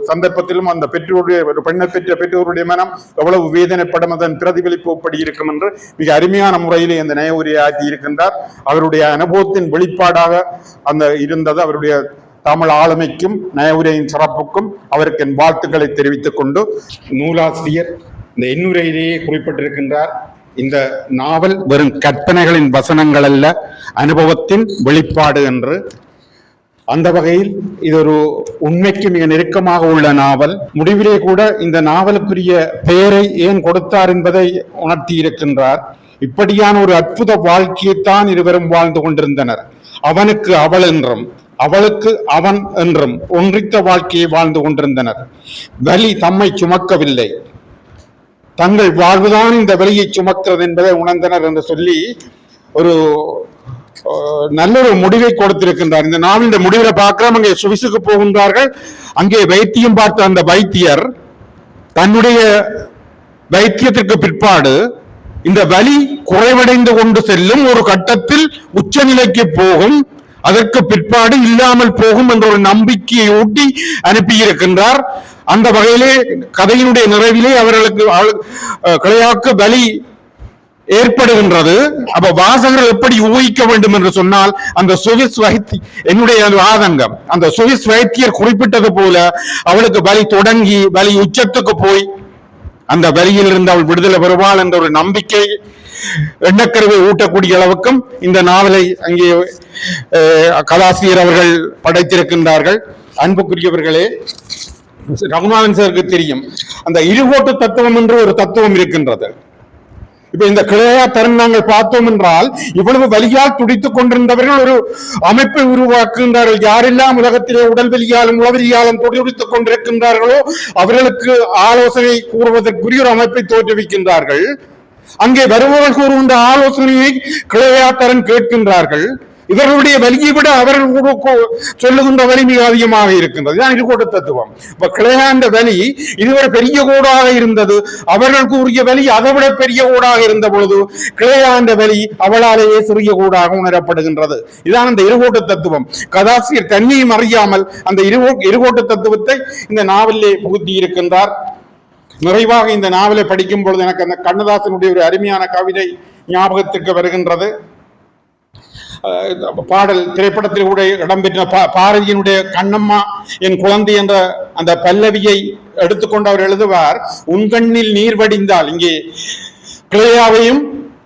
சந்தர்ப்பத்திலும் அந்த பெற்றோருடைய ஒரு பெண்ணை பெற்ற பெற்றோருடைய மனம் எவ்வளவு வேதனைப்படும் அதன் பிரதிபலிப்பு எப்படி இருக்கும் என்று மிக அருமையான முறையிலே அந்த நயவுரையை ஆற்றி இருக்கின்றார். அவருடைய அனுபவத்தின் வெளிப்பாடாக அந்த இருந்தது. அவருடைய தமிழ் ஆளுமைக்கும் நயவுரையின் சிறப்புக்கும் அவருக்கு என் வாழ்த்துக்களை தெரிவித்துக் கொண்டு, நூலாசிரியர் இந்த எண்ணுரையிலேயே குறிப்பிட்டிருக்கின்றார், இந்த நாவல் வெறும் கற்பனைகளின் வசனங்கள் அல்ல, அனுபவத்தின் வெளிப்பாடு என்று. அந்த வகையில் இது ஒரு உண்மைக்கு மிக நெருக்கமாக உள்ள நாவல். முடிவிலே கூட இந்த நாவலுக்குரிய பெயரை ஏன் கொடுத்தார் என்பதை உணர்த்தி இருக்கின்றார். இப்படியான ஒரு அற்புத வாழ்க்கையைத்தான் இருவரும் வாழ்ந்து கொண்டிருந்தனர். அவனுக்கு அவள் என்றும் அவளுக்கு அவன் என்றும் ஒன்றித்த வாழ்க்கையை வாழ்ந்து கொண்டிருந்தனர். வலி தம்மை சுமக்கவில்லை, தங்கள் வாழ்வுதான் இந்த வலியை சுமக்கிறது என்பதை உணர்ந்தனர் என்று சொல்லி ஒரு நல்ல ஒரு முடிவை கொடுத்திருக்கின்றார். இந்த நாவலின் முடிவை பார்க்கிறோம். அங்கே சுவிசுக்கு போகின்றார்கள். அங்கே வைத்தியம் பார்த்த அந்த வைத்தியர் தன்னுடைய வைத்தியத்திற்கு பிற்பாடு இந்த வலி குறைவடைந்து கொண்டு செல்லும், ஒரு கட்டத்தில் உச்சநிலைக்கு போகும், அதற்கு பிற்பாடு இல்லாமல் போகும் என்ற ஒரு நம்பிக்கையை ஊட்டி அனுப்பியிருக்கின்றார். அந்த வகையிலே கதையினுடைய நிறைவிலே அவர்களுக்கு கிளையாக்கு வலி ஏற்படுகின்றது. அப்ப வாசகர்கள் எப்படி ஊகிக்க வேண்டும் என்று சொன்னால், அந்த சுவிஸ் என்னுடைய ஆதங்கம், அந்த சுவிஸ் வைத்தியர் குறிப்பிட்டது போல அவளுக்கு வலி தொடங்கி வலி உச்சத்துக்கு போய் அந்த வலியில் இருந்து அவள் விடுதலை பெறுவாள் என்ற ஒரு நம்பிக்கை எண்ணக்கருவை ஊட்டக்கூடிய அளவுக்கும் இந்த நாவலை அங்கே கலாசிரியர் அவர்கள் படைத்திருக்கின்றார்கள். அன்புக்குரியவர்களே, ரகுநாதன் சாருக்கு தெரியும், அந்த இருகோட்டு தத்துவம் என்று ஒரு தத்துவம் இருக்கின்றது. இப்ப இந்த கிளையா தரம் நாங்கள் பார்த்தோம் என்றால் இவ்வளவு வலியால் துடித்துக் கொண்டிருந்தவர்கள் ஒரு அமைப்பை உருவாக்குகின்றார்கள். யாரெல்லாம் உலகத்திலே உடல் வலியாலும் உளவலியாலும் துடித்துக் கொண்டிருக்கின்றார்களோ அவர்களுக்கு ஆலோசனை கூறுவதற்குரிய ஒரு அமைப்பை தோற்றுவிக்கின்றார்கள். அங்கே வருபவர்கள் கூறுகின்ற ஆலோசனையை கிளையாத்தரன் கேட்கின்றார்கள். இவர்களுடைய வலியை விட அவர்கள் சொல்லுகின்ற வலி மிக அதிகமாக இருக்கின்றது. இதுதான் இருகோட்டு தத்துவம். இப்ப கிளையாண்ட வலி இதுவரை பெரிய கோடாக இருந்தது, அவர்கள் கூறிய வலி அதை விட பெரிய கோடாக இருந்த பொழுது கிளையாண்ட வலி அவளாலேயே சிறிய கோடாக உணரப்படுகின்றது. இதுதான் அந்த இருகோட்டு தத்துவம். கதாசிரியர் தன்னையும் அறியாமல் அந்த இருகோட்டு தத்துவத்தை இந்த நாவலிலே புகுத்தி இருக்கின்றார். நிறைவாக இந்த நாவலை படிக்கும் பொழுது எனக்கு அந்த கண்ணதாசனுடைய ஒரு அருமையான கவிதை ஞாபகத்திற்கு வருகின்றது. பாடல் திரைப்படத்தில் கூட இடம்பெற்ற பாரதியினுடைய கண்ணம்மா என் குழந்தை என்ற அந்த பல்லவியை எடுத்துக்கொண்டு அவர் எழுதுவார். உன்கண்ணில் நீர் வடிந்தால், இங்கே கிளையாவையும்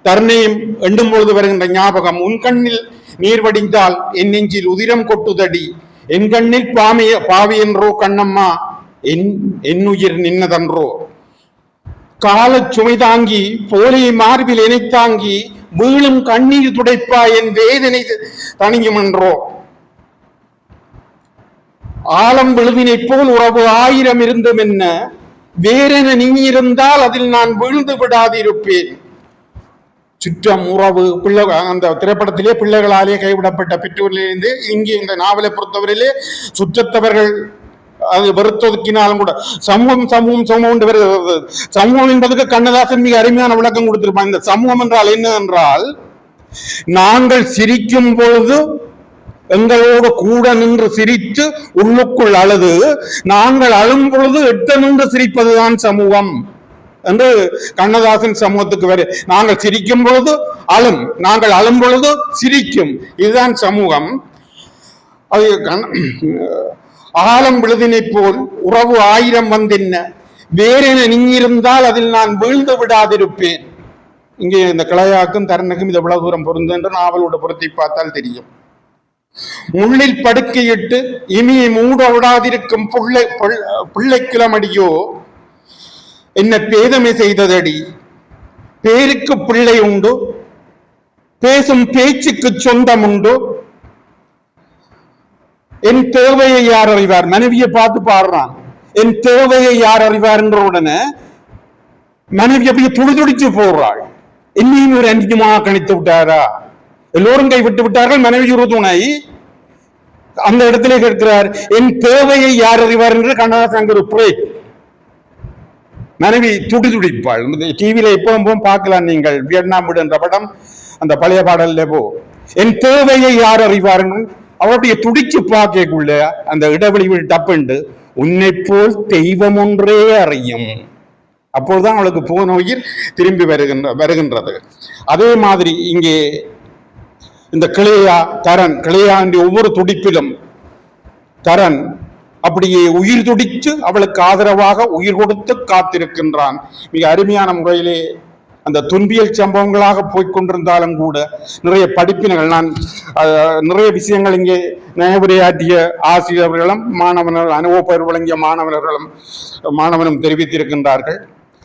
தருணையும் எண்ணும் பொழுது வருகின்ற ஞாபகம். உன்கண்ணில் நீர் வடிந்தால் என் நெஞ்சில் உதிரம் கொட்டுதடி, என் கண்ணில் பாவி என்றோ கண்ணம்மா என் உயிர் நின்னதன்றோ, கால சுமை தாங்கி போலியை மார்பில் இணைத்தாங்கி வீழும் கண்ணீர் துடைப்பா என் வேதனை தணியும் என்றோ, ஆலம் விழுதினை போல் உறவு 1000 இருந்தும் என்ன, வேறென நீ இருந்தால் அதில் நான் விழுந்து விடாதிருப்பேன். சுற்றம் உறவு பிள்ளை அந்த திரைப்படத்திலே பிள்ளைகளாலே கைவிடப்பட்ட பெற்றோரிலிருந்து இங்கே இந்த நாவலை பொறுத்தவரையிலே சுற்றத்தவர்கள் அது வெறுத்தொதுக்கினாலும் கூட சமூகம் சமூகம் சமூகம் வருகிறது. சமூகம் என்பதற்கு கண்ணதாசன் மிக அருமையான விளக்கம் கொடுத்திருப்பான். இந்த சமூகம் என்றால் என்ன என்றால், நாங்கள் சிரிக்கும் பொழுது எங்களோடு கூட நின்று சிரித்து உள்ளுக்குள் அழுது, நாங்கள் அழும் பொழுது எட்ட நின்று சிரிப்பதுதான் சமூகம் என்று கண்ணதாசன் சமூகத்துக்கு வரு. நாங்கள் சிரிக்கும் பொழுது அழும், நாங்கள் அழும் பொழுது சிரிக்கும், இதுதான் சமூகம். அது ஆலம் விழுதினை போல் உறவு 1000 வந்தென்ன, வேறென நீங்கிருந்தால் அதில் நான் வீழ்ந்து விடாதிருப்பேன். இங்கே இந்த கிளையாக்கும் தருணுக்கும் இது எவ்வளவு தூரம் பொருந்தும் என்று நாவலோட பொருத்தி பார்த்தால் தெரியும். முள்ளில் படுக்கையிட்டு இனியை மூட விடாதிருக்கும் பிள்ளை கிளமடியோ என்ன பேதமை செய்ததடி, பேருக்கு பிள்ளை உண்டு, பேசும் பேச்சுக்கு சொந்தம் உண்டு, என் தேவையை யார் அறிவார். மனைவியை பார்த்து பாடுறான், என் தேவையை யார் அறிவார் என்ற உடனே மனைவி அப்படியே துடிதுடிச்சு போடுறாள். என்னையும் ஒரு அந்தியமாக கணித்து விட்டாரா, எல்லோரும் கை விட்டு விட்டார்கள், மனைவி ஒரு துணை. அந்த இடத்திலே கேட்கிறார், என் தேவையை யார் அறிவார் என்று கண்ணதாசன் ஒரு பிரேக். மனைவி துடிதுடிப்பாள். டிவியில எப்பவும் பார்க்கலாம் நீங்கள், வியட்நாம் வீடு என்ற படம், அந்த பழைய பாடல்ல போ, என் தேவையை யார் அறிவார். அவருடைய துடிச்சு பார்க்கக்குள்ள அந்த இடைவெளி டப்புண்டு, உன்னை போல் தெய்வம் ஒன்றே அறியும். அப்போதுதான் அவளுக்கு போன உயிர் திரும்பி வருகின்றது. அதே மாதிரி இங்கே இந்த கிளையாண்டி ஒவ்வொரு துடிப்பிலும் தரன் அப்படியே உயிர் துடித்து அவளுக்கு ஆதரவாக உயிர் கொடுத்து காத்திருக்கின்றான். மிக அருமையான முறையிலே அந்த துன்பியல் சம்பவங்களாக போய்கொண்டிருந்தாலும் கூட நிறைய படிப்பினர்கள், நான் நிறைய விஷயங்கள் இங்கே நினைவுரையாற்றிய ஆசிரியர்களும் மாணவர்கள் அனுபவ வழங்கிய மாணவனும் தெரிவித்திருக்கின்றார்கள்.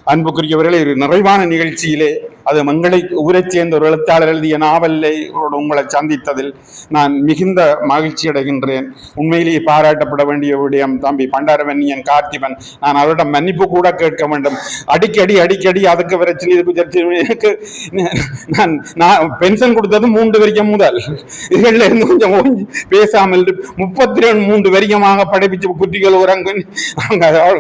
அன்புக்குரியவர்களே, ஒரு நிறைவான நிகழ்ச்சியிலே அது மங்களை ஊரைச் சேர்ந்த ஒரு எழுத்தாளர் எழுதிய நாவலை உங்களை சந்தித்ததில் நான் மிகுந்த மகிழ்ச்சி அடைகின்றேன். உண்மையிலேயே பாராட்டப்பட வேண்டிய விடயம் தம்பி பண்டாரவன்னியன் கார்த்திபன். நான் அவரிடம் மன்னிப்பு கூட கேட்க வேண்டும். அடிக்கடி அதுக்கு பிரச்சனை எனக்கு நான் பென்ஷன் கொடுத்தது 3 வரிக்கம் முதல், இதுல இருந்து கொஞ்சம் பேசாமல் 33 வரிகமாக படைப்பிச்சு குற்றிகள் உரங்கு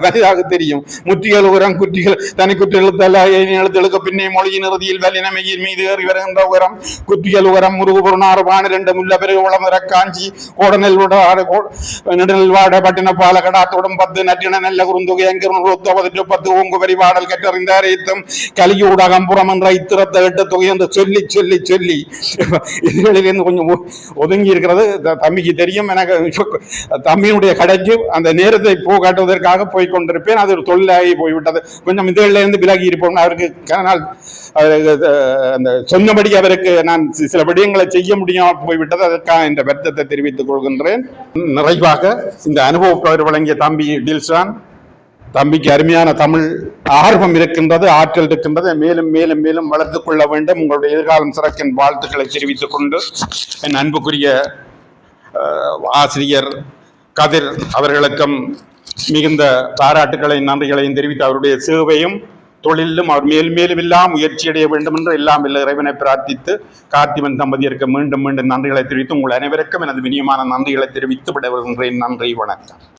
வயதாக தெரியும். முற்றிகள் உரம் குற்றிகள் தனி குற்ற எழுத்தல்ல எழுத்தெழுக்க பின்னே மொழியின் இறுதியில் வல்லினமையின் மீது ஏறி வருகின்ற உரம் குற்றியல் உரம் முருகுபுறநாறு 12 முல்ல பெருகு உளமுற காஞ்சி கோடநெல் நெடுநெல் வாட பட்டின பால கடாத்தோடும் 10 நற்றின நல்ல குறுந்தொகை அங்கிருந்து 10 ஓங்கு வரி பாடல் கற்றறிந்தார் ஈத்தும் கலியூடகம் புறம் என்ற இத்திரத்தை 8 தொகை என்று சொல்லி சொல்லி சொல்லி இதுகளிலிருந்து கொஞ்சம் ஒதுங்கி இருக்கிறது. தம்பிக்கு தெரியும், எனக்கு தம்பியினுடைய கடைக்கு அந்த நேரத்தை காட்டுவதற்காக போய்கொண்டிருப்பேன். அது ஒரு தொழிலாகி போய்விட்டது. கொஞ்சம் இதுகளில் இருந்து விலகி இருப்போம். அவருக்கு கனால் அந்த சொன்னபடி அவருக்கு நான் சில விடயங்களை செய்ய முடியாமல் போய்விட்டது. அதற்காக இந்த வருத்தத்தை தெரிவித்துக் கொள்கின்றேன். நிறைவாக இந்த அனுபவ வழங்கிய தம்பி டில்ஷான் தம்பிக்கு அருமையான தமிழ் ஆர்வம் இருக்கின்றது, ஆற்றல் இருக்கின்றது. மேலும் மேலும் மேலும் வளர்த்துக் கொள்ள வேண்டும். உங்களுடைய எதிர்காலம் சிறக்கின் வாழ்த்துக்களை தெரிவித்துக் கொண்டு என் அன்புக்குரிய ஆசிரியர் கதிர் அவர்களுக்கும் மிகுந்த பாராட்டுக்களை நன்றிகளையும் தெரிவித்து அவருடைய சேவையும் தொழிலும் அவர் மேலும் மேலும் எல்லாம் முயற்சியடைய வேண்டும் என்று எல்லாம் இறைவனை பிரார்த்தித்து கார்த்திவன் தம்பதியருக்கு மீண்டும் மீண்டும் நன்றிகளை தெரிவித்து உங்கள் அனைவருக்கும் எனது வினியமான நன்றிகளை தெரிவித்து விட வருகின்றேன். நன்றி, வணக்கம்.